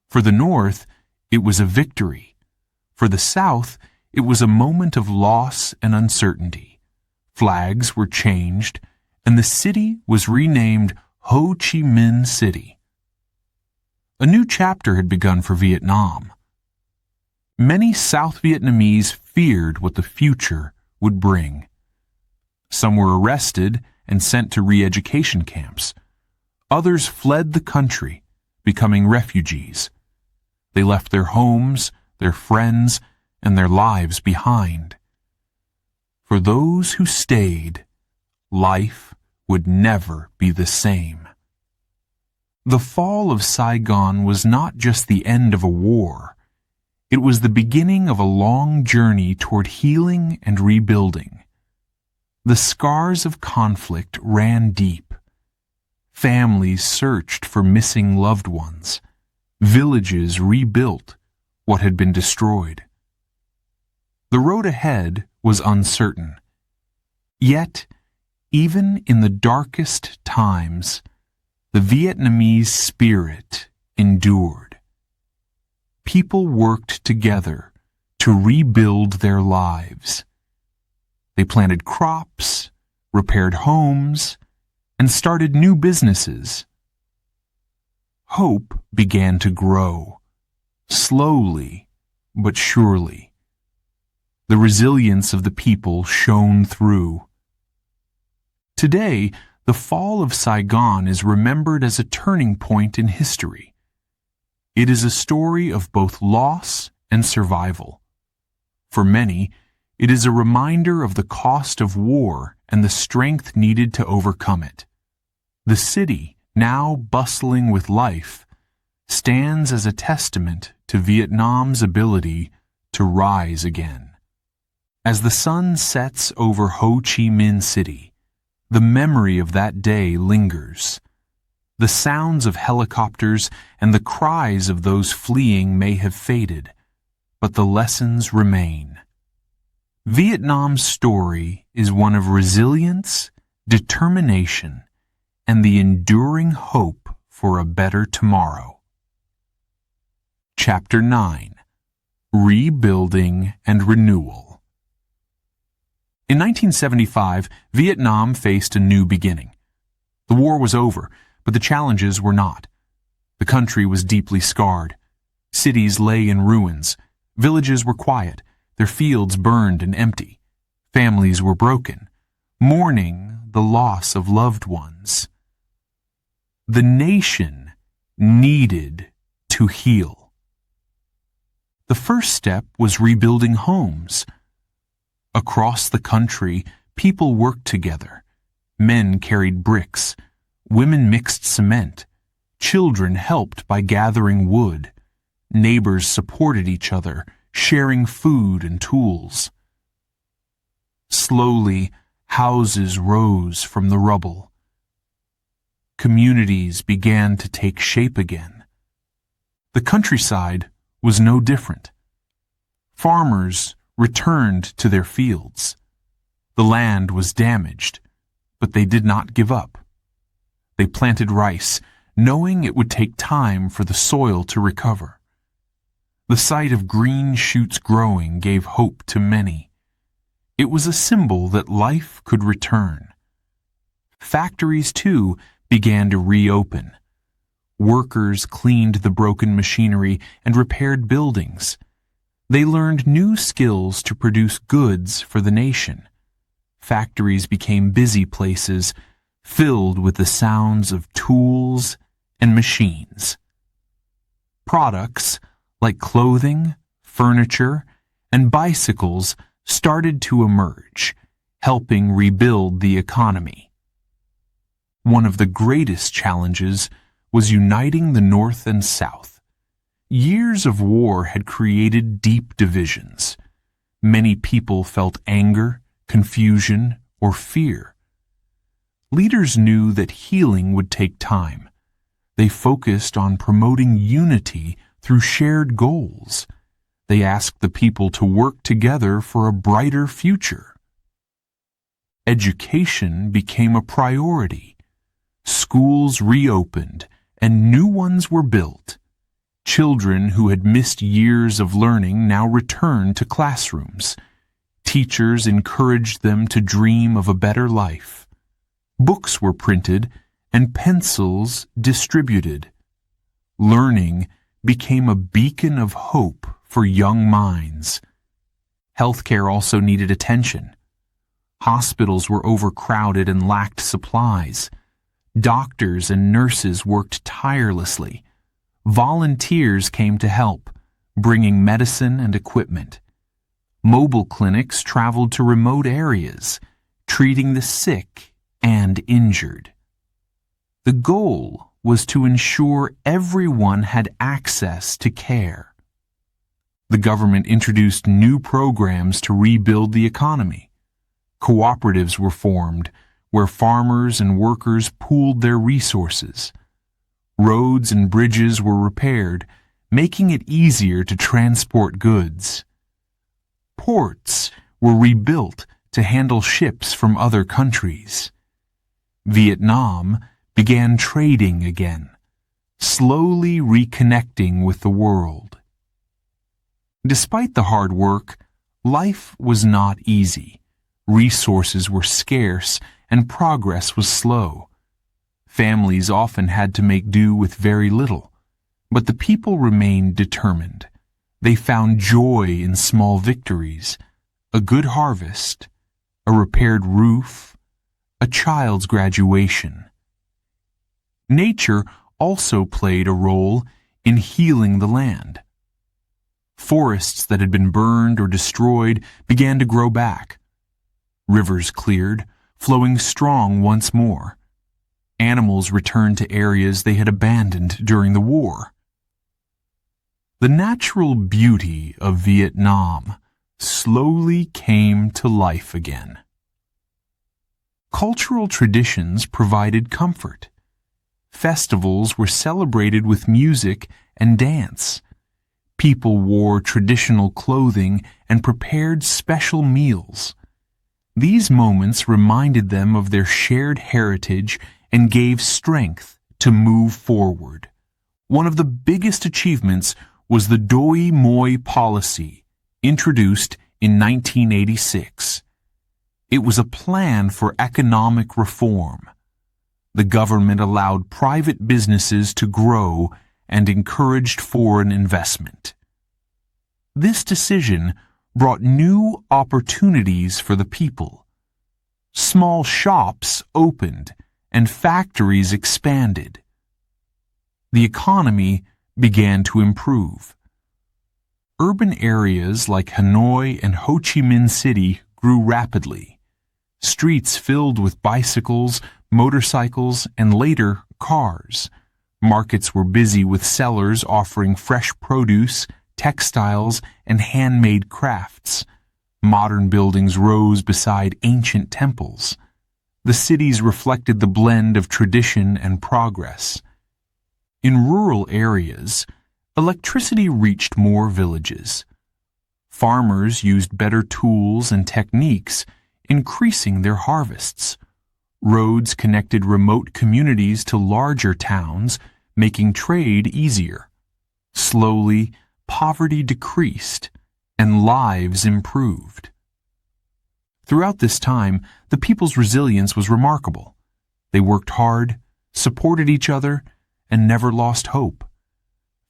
Speaker 1: For the North, it was a victory. For the South, it was a moment of loss and uncertainty. Flags were changed, and the city was renamed Ho Chi Minh City. A new chapter had begun for Vietnam. Many South Vietnamese feared what the future would bring. Some were arrested and sent to re-education camps. Others fled the country, becoming refugees. They left their homes, their friends, and their lives behind. For those who stayed, life would never be the same. The fall of Saigon was not just the end of a war. It was the beginning of a long journey toward healing and rebuilding. The scars of conflict ran deep. Families searched for missing loved ones. Villages rebuilt what had been destroyed. The road ahead was uncertain. Yet, even in the darkest times, the Vietnamese spirit endured. People worked together to rebuild their lives. They planted crops, repaired homes, and started new businesses. Hope began to grow, slowly but surely. The resilience of the people shone through. Today, the fall of Saigon is remembered as a turning point in history. It is a story of both loss and survival. For many, it is a reminder of the cost of war and the strength needed to overcome it. The city, now bustling with life, stands as a testament to Vietnam's ability to rise again. As the sun sets over Ho Chi Minh City, the memory of that day lingers. The sounds of helicopters and the cries of those fleeing may have faded, but the lessons remain. Vietnam's story is one of resilience, determination, and the enduring hope for a better tomorrow. Chapter 9. Rebuilding and Renewal. In 1975, Vietnam faced a new beginning. The war was over, but the challenges were not. The country was deeply scarred. Cities lay in ruins. Villages were quiet, their fields burned and empty. Families were broken, mourning the loss of loved ones. The nation needed to heal. The first step was rebuilding homes. Across the country, people worked together. Men carried bricks. Women mixed cement. Children helped by gathering wood. Neighbors supported each other, sharing food and tools. Slowly, houses rose from the rubble. Communities began to take shape again. The countryside was no different. Farmers returned to their fields. The land was damaged, but they did not give up. They planted rice, knowing it would take time for the soil to recover. The sight of green shoots growing gave hope to many. It was a symbol that life could return. Factories, too, began to reopen. Workers cleaned the broken machinery and repaired buildings. They learned new skills to produce goods for the nation. Factories became busy places, filled with the sounds of tools and machines. Products like clothing, furniture, and bicycles started to emerge, helping rebuild the economy. One of the greatest challenges was uniting the North and South. Years of war had created deep divisions. Many people felt anger, confusion, or fear. Leaders knew that healing would take time. They focused on promoting unity through shared goals. They asked the people to work together for a brighter future. Education became a priority. Schools reopened and new ones were built. Children who had missed years of learning now returned to classrooms. Teachers encouraged them to dream of a better life. Books were printed and pencils distributed. Learning became a beacon of hope for young minds. Healthcare also needed attention. Hospitals were overcrowded and lacked supplies. Doctors and nurses worked tirelessly. Volunteers came to help, bringing medicine and equipment. Mobile clinics traveled to remote areas, treating the sick and injured. The goal was to ensure everyone had access to care. The government introduced new programs to rebuild the economy. Cooperatives were formed, where farmers and workers pooled their resources. Roads and bridges were repaired, making it easier to transport goods. Ports were rebuilt to handle ships from other countries. Vietnam began trading again, slowly reconnecting with the world. Despite the hard work, life was not easy. Resources were scarce and progress was slow. Families often had to make do with very little, but the people remained determined. They found joy in small victories, a good harvest, a repaired roof, a child's graduation. Nature also played a role in healing the land. Forests that had been burned or destroyed began to grow back. Rivers cleared, flowing strong once more. Animals returned to areas they had abandoned during the war. The natural beauty of Vietnam slowly came to life again. Cultural traditions provided comfort. Festivals were celebrated with music and dance. People wore traditional clothing and prepared special meals. These moments reminded them of their shared heritage and gave strength to move forward. One of the biggest achievements was the Doi Moi policy, introduced in 1986. It was a plan for economic reform. The government allowed private businesses to grow and encouraged foreign investment. This decision brought new opportunities for the people. Small shops opened and factories expanded. The economy began to improve. Urban areas like Hanoi and Ho Chi Minh City grew rapidly. Streets filled with bicycles, motorcycles, and later cars. Markets were busy with sellers offering fresh produce, textiles, and handmade crafts. Modern buildings rose beside ancient temples. The cities reflected the blend of tradition and progress. In rural areas, electricity reached more villages. Farmers used better tools and techniques, increasing their harvests. Roads connected remote communities to larger towns, making trade easier. Slowly, poverty decreased, and lives improved. Throughout this time, the people's resilience was remarkable. They worked hard, supported each other, and never lost hope.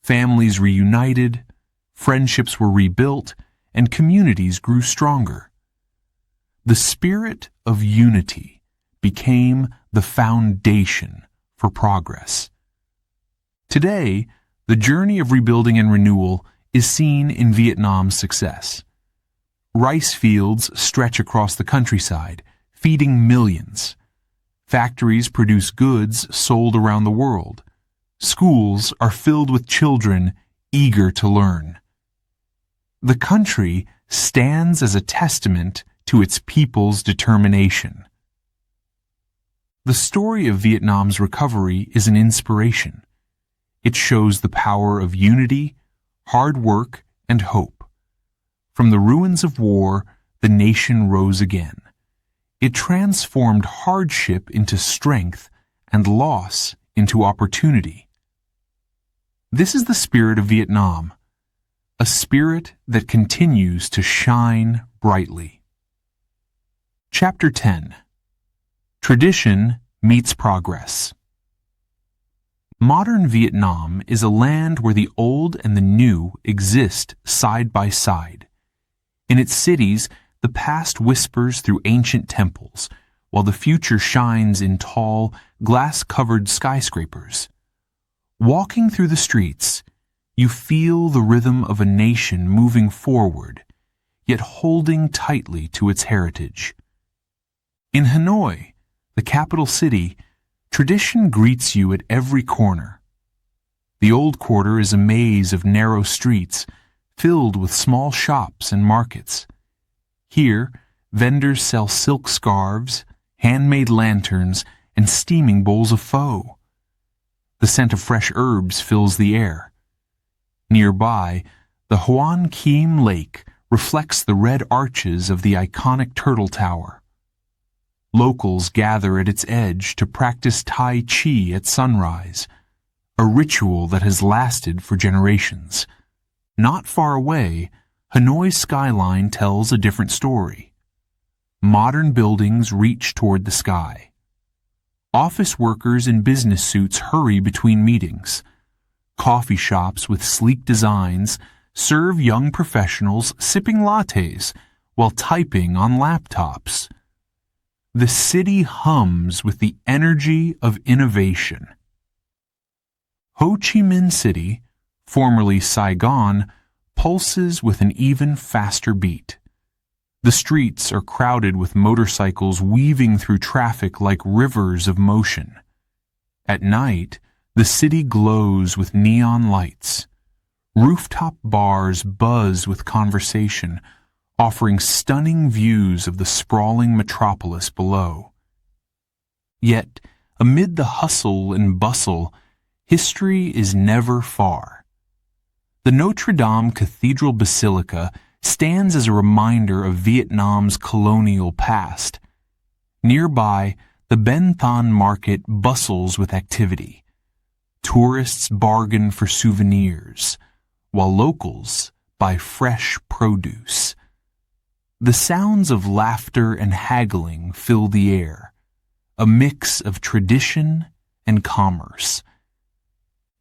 Speaker 1: Families reunited, friendships were rebuilt, and communities grew stronger. The spirit of unity became the foundation for progress. Today, the journey of rebuilding and renewal is seen in Vietnam's success. Rice fields stretch across the countryside, feeding millions. Factories produce goods sold around the world. Schools are filled with children eager to learn. The country stands as a testament to its people's determination. The story of Vietnam's recovery is an inspiration. It shows the power of unity, hard work, and hope. From the ruins of war, the nation rose again. It transformed hardship into strength and loss into opportunity. This is the spirit of Vietnam, a spirit that continues to shine brightly. Chapter 10. Tradition Meets Progress. Modern Vietnam is a land where the old and the new exist side by side. In its cities, the past whispers through ancient temples, while the future shines in tall, glass-covered skyscrapers. Walking through the streets, you feel the rhythm of a nation moving forward, yet holding tightly to its heritage. In Hanoi, the capital city, tradition greets you at every corner. The old quarter is a maze of narrow streets, filled with small shops and markets. Here, vendors sell silk scarves, handmade lanterns, and steaming bowls of pho. The scent of fresh herbs fills the air. Nearby, the Hoan Kiem Lake reflects the red arches of the iconic Turtle Tower. Locals gather at its edge to practice Tai Chi at sunrise, a ritual that has lasted for generations. Not far away, Hanoi's skyline tells a different story. Modern buildings reach toward the sky. Office workers in business suits hurry between meetings. Coffee shops with sleek designs serve young professionals sipping lattes while typing on laptops. The city hums with the energy of innovation. Ho Chi Minh City, formerly Saigon, pulses with an even faster beat. The streets are crowded with motorcycles weaving through traffic like rivers of motion. At night, the city glows with neon lights. Rooftop bars buzz with conversation, offering stunning views of the sprawling metropolis below. Yet, amid the hustle and bustle, history is never far. The Notre Dame Cathedral Basilica stands as a reminder of Vietnam's colonial past. Nearby, the Ben Thanh Market bustles with activity. Tourists bargain for souvenirs, while locals buy fresh produce. The sounds of laughter and haggling fill the air, a mix of tradition and commerce.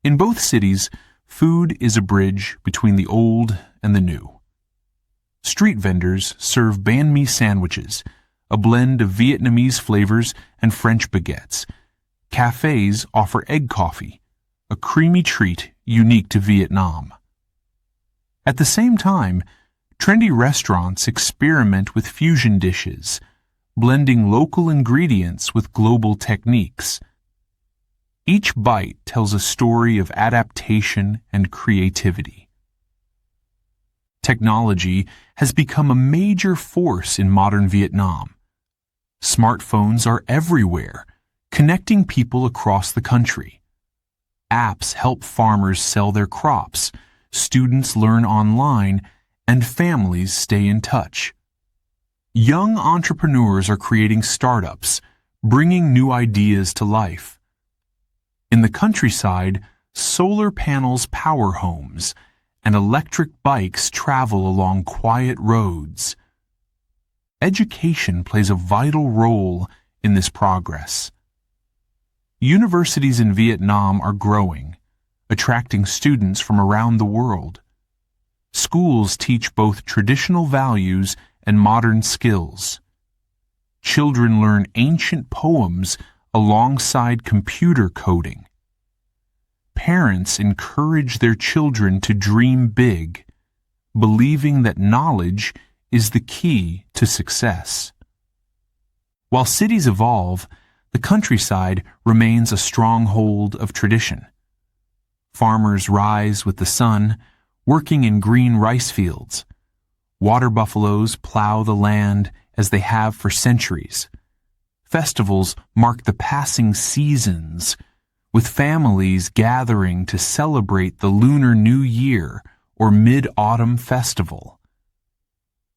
Speaker 1: In both cities, food is a bridge between the old and the new. Street vendors serve banh mi sandwiches, a blend of Vietnamese flavors and French baguettes. Cafes offer egg coffee, a creamy treat unique to Vietnam. At the same time, trendy restaurants experiment with fusion dishes, blending local ingredients with global techniques. Each bite tells a story of adaptation and creativity. Technology has become a major force in modern Vietnam. Smartphones are everywhere, connecting people across the country. Apps help farmers sell their crops, students learn online, and families stay in touch. Young entrepreneurs are creating startups, bringing new ideas to life. In the countryside, solar panels power homes, and electric bikes travel along quiet roads. Education plays a vital role in this progress. Universities in Vietnam are growing, attracting students from around the world. Schools teach both traditional values and modern skills. Children learn ancient poems alongside computer coding. Parents encourage their children to dream big, believing that knowledge is the key to success. While cities evolve, the countryside remains a stronghold of tradition. Farmers rise with the sun, working in green rice fields. Water buffaloes plow the land as they have for centuries. Festivals mark the passing seasons, with families gathering to celebrate the Lunar New Year or Mid-Autumn Festival.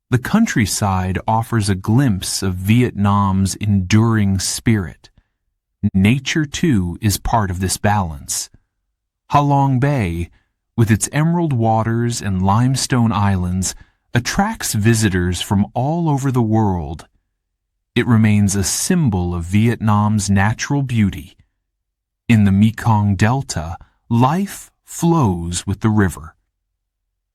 Speaker 1: The countryside offers a glimpse of Vietnam's enduring spirit. Nature, too, is part of this balance. Ha Long Bay, with its emerald waters and limestone islands, attracts visitors from all over the world. It remains a symbol of Vietnam's natural beauty. In the Mekong Delta, life flows with the river.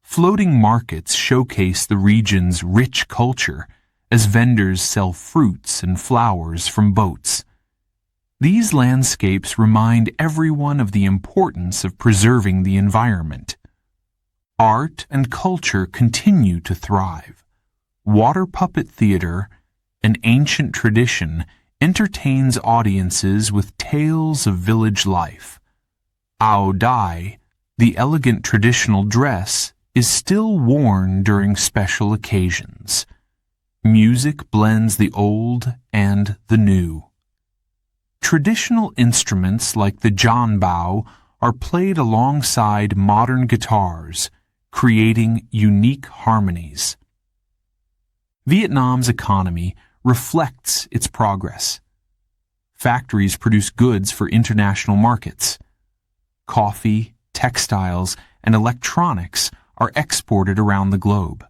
Speaker 1: Floating markets showcase the region's rich culture as vendors sell fruits and flowers from boats. These landscapes remind everyone of the importance of preserving the environment. Art and culture continue to thrive. Water puppet theater, an ancient tradition, entertains audiences with tales of village life. Ao Dai, the elegant traditional dress, is still worn during special occasions. Music blends the old and the new. Traditional instruments like the John Bao are played alongside modern guitars, creating unique harmonies. Vietnam's economy reflects its progress. Factories produce goods for international markets. Coffee, textiles, and electronics are exported around the globe.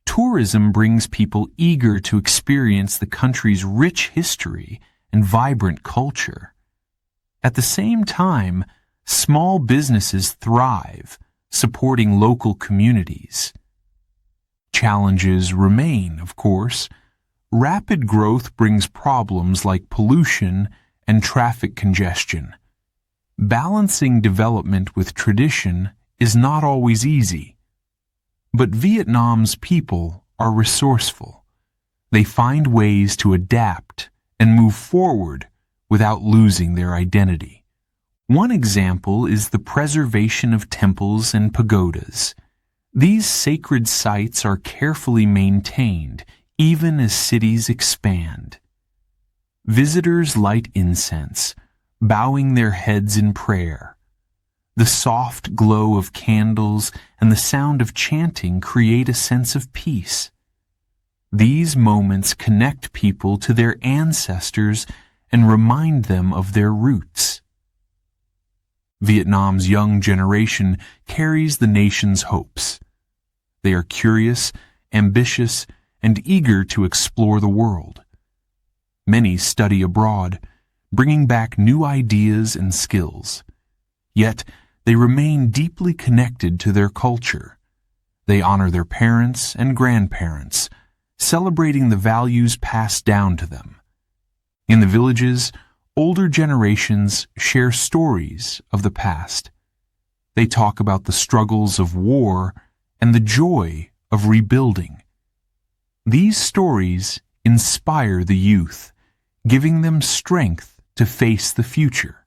Speaker 1: Tourism brings people eager to experience the country's rich history and vibrant culture. At the same time, small businesses thrive, supporting local communities. Challenges remain, of course. Rapid growth brings problems like pollution and traffic congestion. Balancing development with tradition is not always easy. But Vietnam's people are resourceful. They find ways to adapt and move forward without losing their identity. One example is the preservation of temples and pagodas. These sacred sites are carefully maintained even as cities expand. Visitors light incense, bowing their heads in prayer. The soft glow of candles and the sound of chanting create a sense of peace. These moments connect people to their ancestors and remind them of their roots. Vietnam's young generation carries the nation's hopes. They are curious, ambitious, and eager to explore the world. Many study abroad, bringing back new ideas and skills. Yet, they remain deeply connected to their culture. They honor their parents and grandparents, celebrating the values passed down to them. In the villages, older generations share stories of the past. They talk about the struggles of war and the joy of rebuilding. These stories inspire the youth, giving them strength to face the future.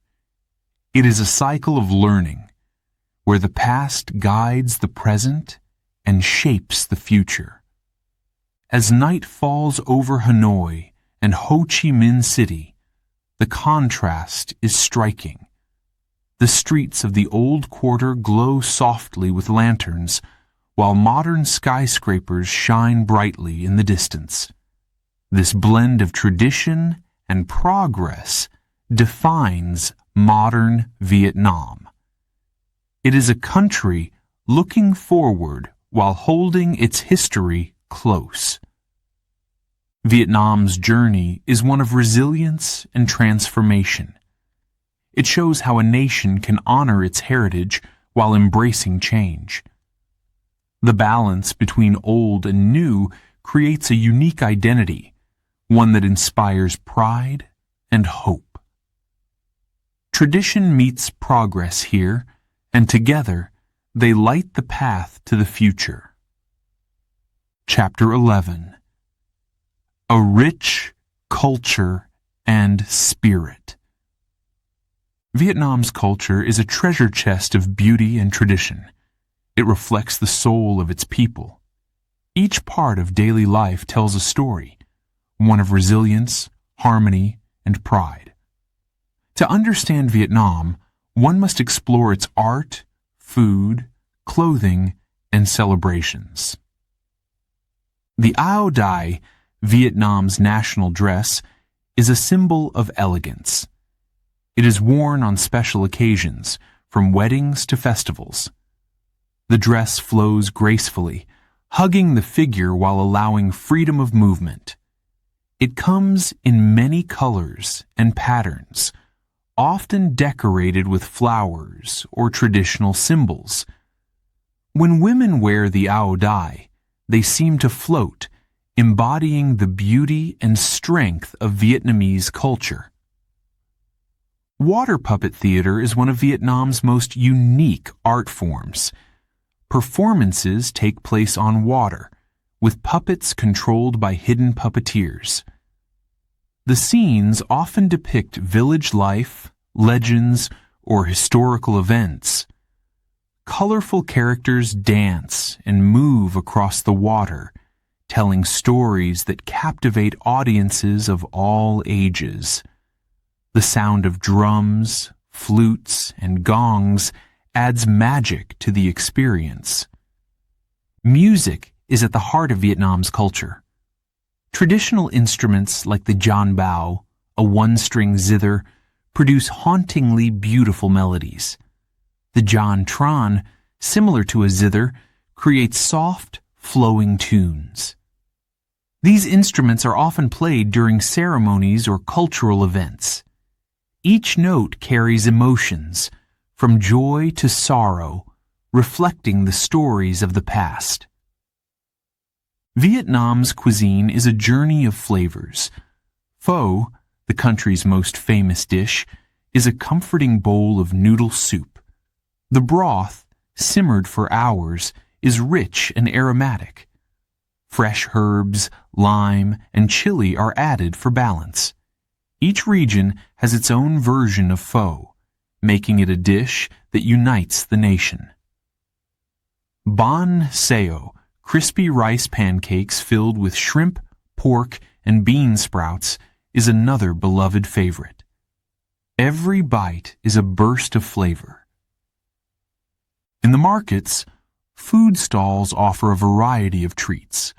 Speaker 1: It is a cycle of learning, where the past guides the present and shapes the future. As night falls over Hanoi and Ho Chi Minh City, the contrast is striking. The streets of the old quarter glow softly with lanterns, while modern skyscrapers shine brightly in the distance. This blend of tradition and progress defines modern Vietnam. It is a country looking forward while holding its history close. Vietnam's journey is one of resilience and transformation. It shows how a nation can honor its heritage while embracing change. The balance between old and new creates a unique identity, one that inspires pride and hope. Tradition meets progress here, and together they light the path to the future. Chapter 11. A Rich Culture and Spirit. Vietnam's culture is a treasure chest of beauty and tradition. It reflects the soul of its people. Each part of daily life tells a story, one of resilience, harmony, and pride. To understand Vietnam, one must explore its art, food, clothing, and celebrations. The Áo Dai, Vietnam's national dress, is a symbol of elegance. It is worn on special occasions, from weddings to festivals. The dress flows gracefully, hugging the figure while allowing freedom of movement. It comes in many colors and patterns, often decorated with flowers or traditional symbols. When women wear the Áo Dai, they seem to float, embodying the beauty and strength of Vietnamese culture. Water puppet theater is one of Vietnam's most unique art forms. Performances take place on water, with puppets controlled by hidden puppeteers. The scenes often depict village life, legends, or historical events. Colorful characters dance and move across the water, telling stories that captivate audiences of all ages. The sound of drums, flutes, and gongs adds magic to the experience. Music is at the heart of Vietnam's culture. Traditional instruments like the Giàn Bao, a one-string zither, produce hauntingly beautiful melodies. The Giàn Tran, similar to a zither, creates soft, flowing tunes. These instruments are often played during ceremonies or cultural events. Each note carries emotions, from joy to sorrow, reflecting the stories of the past. Vietnam's cuisine is a journey of flavors. Pho, the country's most famous dish, is a comforting bowl of noodle soup. The broth, simmered for hours, is rich and aromatic. Fresh herbs, lime, and chili are added for balance. Each region has its own version of pho, making it a dish that unites the nation. Banh Sao, crispy rice pancakes filled with shrimp, pork, and bean sprouts, is another beloved favorite. Every bite is a burst of flavor. In the markets, food stalls offer a variety of treats.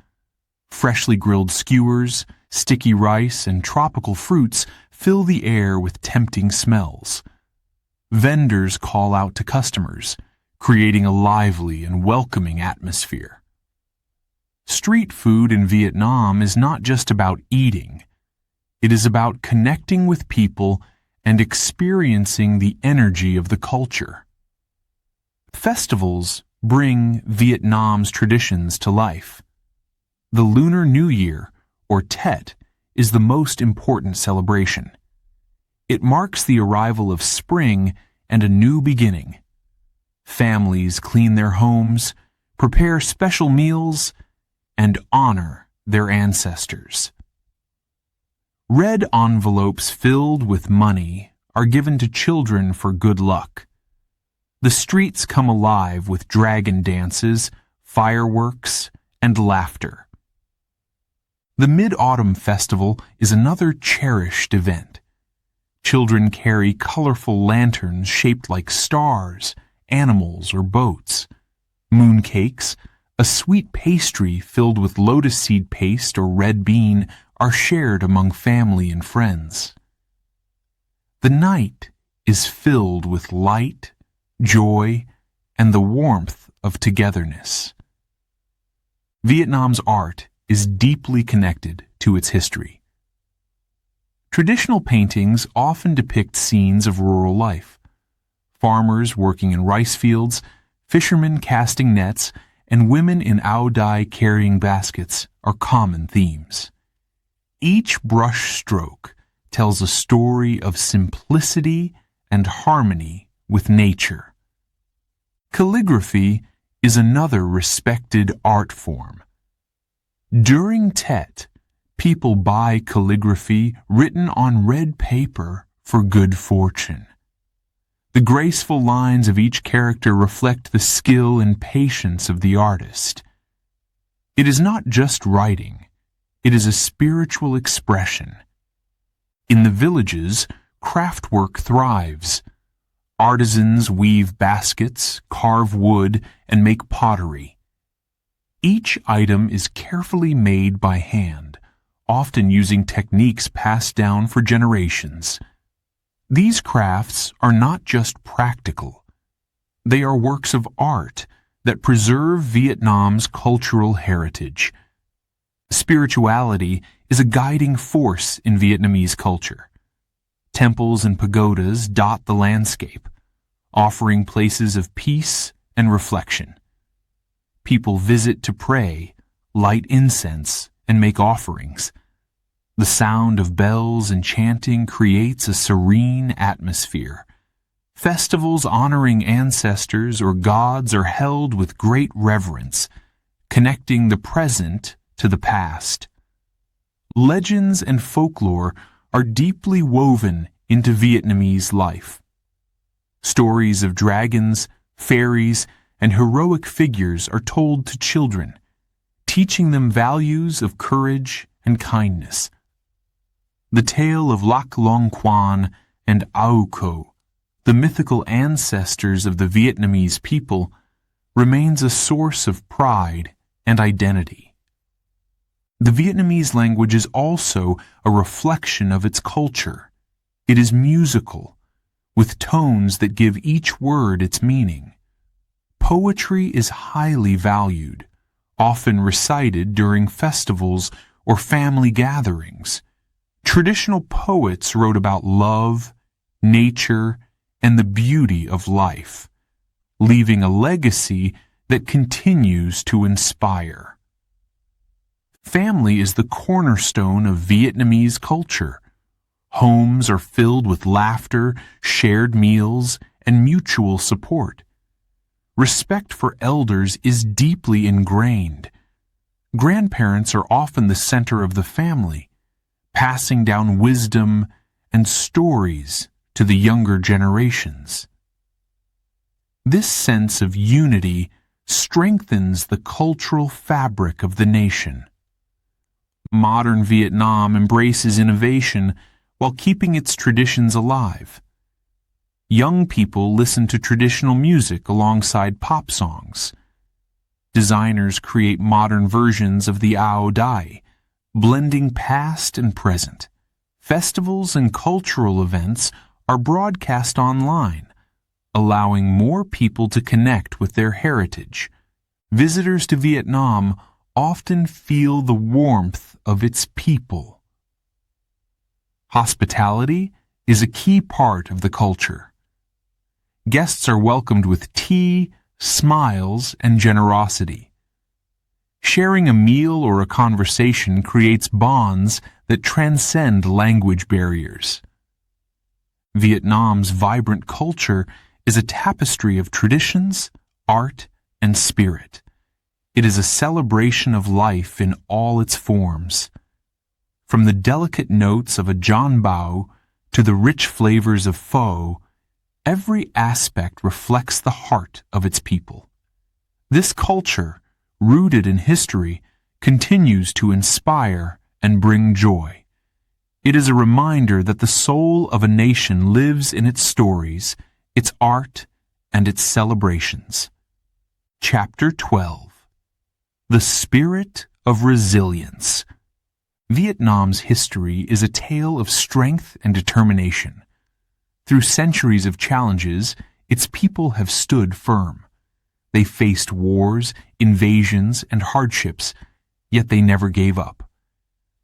Speaker 1: Freshly grilled skewers, sticky rice, and tropical fruits fill the air with tempting smells. Vendors call out to customers, creating a lively and welcoming atmosphere. Street food in Vietnam is not just about eating. It is about connecting with people and experiencing the energy of the culture. Festivals bring Vietnam's traditions to life. The Lunar New Year, or Tet, is the most important celebration. It marks the arrival of spring and a new beginning. Families clean their homes, prepare special meals, and honor their ancestors. Red envelopes filled with money are given to children for good luck. The streets come alive with dragon dances, fireworks, and laughter. The Mid-Autumn Festival is another cherished event. Children carry colorful lanterns shaped like stars, animals, or boats. Mooncakes, a sweet pastry filled with lotus seed paste or red bean, are shared among family and friends. The night is filled with light, joy, and the warmth of togetherness. Vietnam's art is deeply connected to its history. Traditional paintings often depict scenes of rural life. Farmers working in rice fields, fishermen casting nets, and women in ao dai carrying baskets are common themes. Each brush stroke tells a story of simplicity and harmony with nature. Calligraphy is another respected art form. During Tet, people buy calligraphy written on red paper for good fortune. The graceful lines of each character reflect the skill and patience of the artist. It is not just writing. It is a spiritual expression. In the villages, craftwork thrives. Artisans weave baskets, carve wood, and make pottery. Each item is carefully made by hand, often using techniques passed down for generations. These crafts are not just practical. They are works of art that preserve Vietnam's cultural heritage. Spirituality is a guiding force in Vietnamese culture. Temples and pagodas dot the landscape, offering places of peace and reflection. People visit to pray, light incense, and make offerings. The sound of bells and chanting creates a serene atmosphere. Festivals honoring ancestors or gods are held with great reverence, connecting the present to the past. Legends and folklore are deeply woven into Vietnamese life. Stories of dragons, fairies, and heroic figures are told to children, teaching them values of courage and kindness. The tale of Lac Long Quan and Ao Co, the mythical ancestors of the Vietnamese people, remains a source of pride and identity. The Vietnamese language is also a reflection of its culture. It is musical, with tones that give each word its meaning. Poetry is highly valued, often recited during festivals or family gatherings. Traditional poets wrote about love, nature, and the beauty of life, leaving a legacy that continues to inspire. Family is the cornerstone of Vietnamese culture. Homes are filled with laughter, shared meals, and mutual support. Respect for elders is deeply ingrained. Grandparents are often the center of the family, passing down wisdom and stories to the younger generations. This sense of unity strengthens the cultural fabric of the nation. Modern Vietnam embraces innovation while keeping its traditions alive. Young people listen to traditional music alongside pop songs. Designers create modern versions of the Ao Dai, blending past and present. Festivals and cultural events are broadcast online, allowing more people to connect with their heritage. Visitors to Vietnam often feel the warmth of its people. Hospitality is a key part of the culture. Guests are welcomed with tea, smiles, and generosity. Sharing a meal or a conversation creates bonds that transcend language barriers. Vietnam's vibrant culture is a tapestry of traditions, art, and spirit. It is a celebration of life in all its forms. From the delicate notes of a giòn bao to the rich flavors of pho, every aspect reflects the heart of its people. This culture, rooted in history, continues to inspire and bring joy. It is a reminder that the soul of a nation lives in its stories, its art, and its celebrations. Chapter 12. The Spirit of Resilience. Vietnam's history is a tale of strength and determination. Through centuries of challenges, its people have stood firm. They faced wars, invasions, and hardships, yet they never gave up.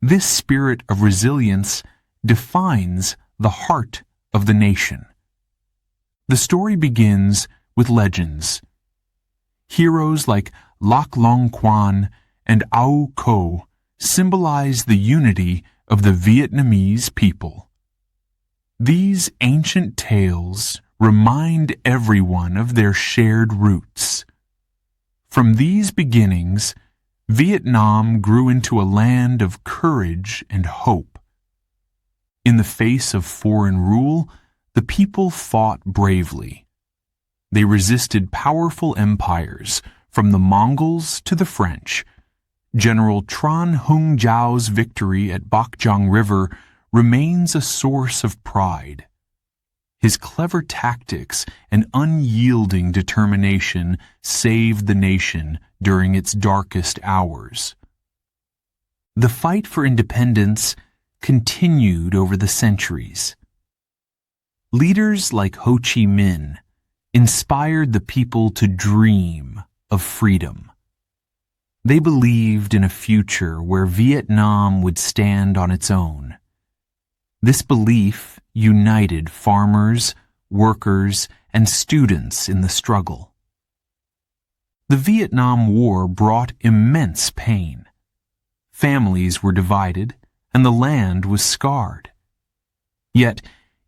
Speaker 1: This spirit of resilience defines the heart of the nation. The story begins with legends. Heroes like Lac Long Quan and Ao Co symbolize the unity of the Vietnamese people. These ancient tales remind everyone of their shared roots. From these beginnings, Vietnam grew into a land of courage and hope. In the face of foreign rule, the people fought bravely. They resisted powerful empires, from the Mongols to the French. General Tran Hung Jao's victory at Bac Giang River remains a source of pride. His clever tactics and unyielding determination saved the nation during its darkest hours. The fight for independence continued over the centuries. Leaders like Ho Chi Minh inspired the people to dream of freedom. They believed in a future where Vietnam would stand on its own. This belief united farmers, workers, and students in the struggle. The Vietnam War brought immense pain. Families were divided, and the land was scarred. Yet,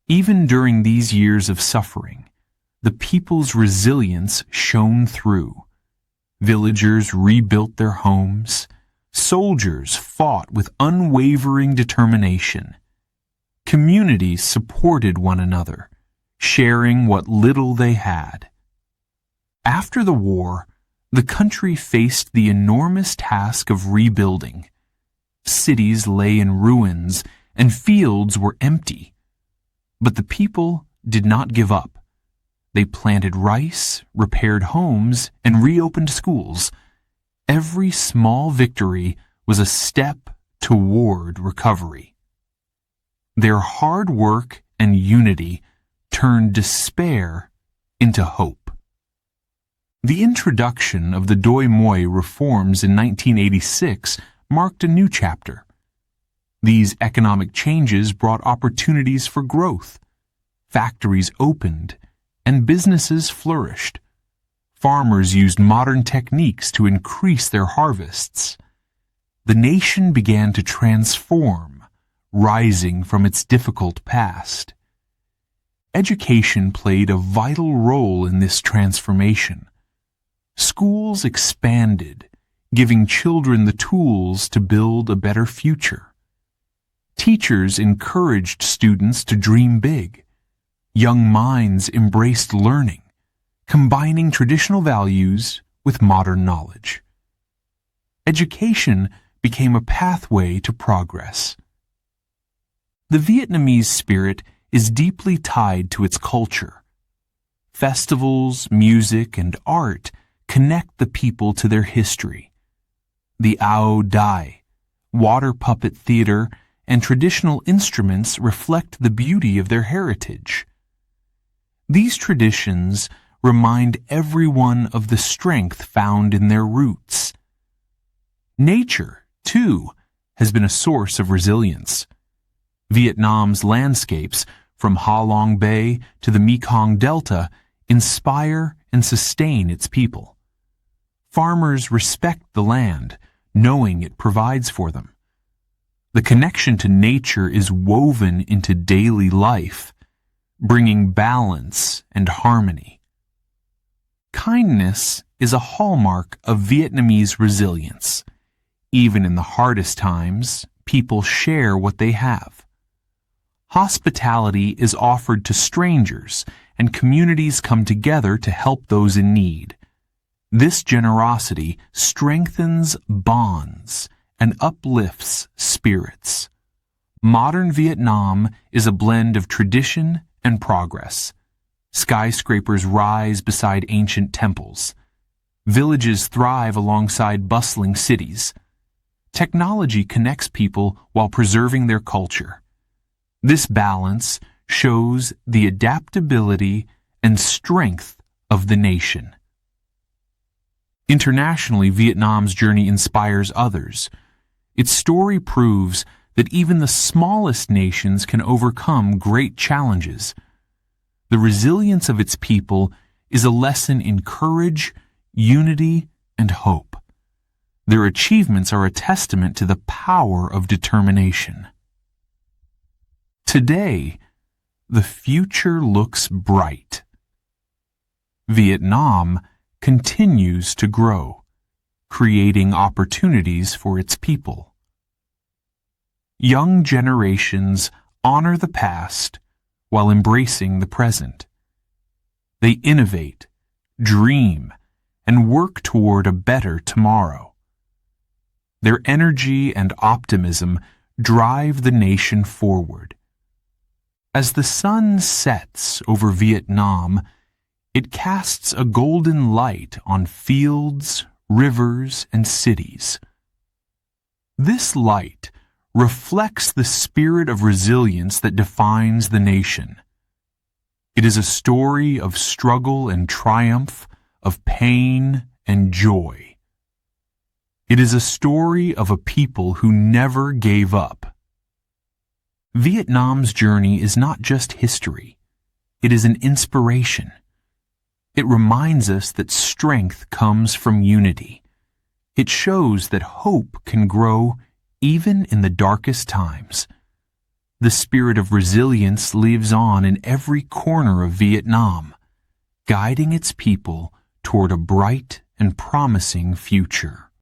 Speaker 1: even during these years of suffering, the people's resilience shone through. Villagers rebuilt their homes. Soldiers fought with unwavering determination. Communities supported one another, sharing what little they had. After the war, the country faced the enormous task of rebuilding. Cities lay in ruins, and fields were empty. But the people did not give up. They planted rice, repaired homes, and reopened schools. Every small victory was a step toward recovery. Their hard work and unity turned despair into hope. The introduction of the Doi Moi reforms in 1986 marked a new chapter. These economic changes brought opportunities for growth. Factories opened, and businesses flourished. Farmers used modern techniques to increase their harvests. The nation began to transform, rising from its difficult past. Education played a vital role in this transformation. Schools expanded, giving children the tools to build a better future. Teachers encouraged students to dream big. Young minds embraced learning, combining traditional values with modern knowledge. Education became a pathway to progress. The Vietnamese spirit is deeply tied to its culture. Festivals, music, and art connect the people to their history. The Ao Dai, water puppet theater, and traditional instruments reflect the beauty of their heritage. These traditions remind everyone of the strength found in their roots. Nature, too, has been a source of resilience. Vietnam's landscapes, from Ha Long Bay to the Mekong Delta, inspire and sustain its people. Farmers respect the land, knowing it provides for them. The connection to nature is woven into daily life, bringing balance and harmony. Kindness is a hallmark of Vietnamese resilience. Even in the hardest times, people share what they have. Hospitality is offered to strangers, and communities come together to help those in need. This generosity strengthens bonds and uplifts spirits. Modern Vietnam is a blend of tradition and progress. Skyscrapers rise beside ancient temples. Villages thrive alongside bustling cities. Technology connects people while preserving their culture. This balance shows the adaptability and strength of the nation. Internationally, Vietnam's journey inspires others. Its story proves that even the smallest nations can overcome great challenges. The resilience of its people is a lesson in courage, unity, and hope. Their achievements are a testament to the power of determination. Today, the future looks bright. Vietnam continues to grow, creating opportunities for its people. Young generations honor the past while embracing the present. They innovate, dream, and work toward a better tomorrow. Their energy and optimism drive the nation forward. As the sun sets over Vietnam, it casts a golden light on fields, rivers, and cities. This light reflects the spirit of resilience that defines the nation. It is a story of struggle and triumph, of pain and joy. It is a story of a people who never gave up. Vietnam's journey is not just history. It is an inspiration. It reminds us that strength comes from unity. It shows that hope can grow even in the darkest times. The spirit of resilience lives on in every corner of Vietnam, guiding its people toward a bright and promising future.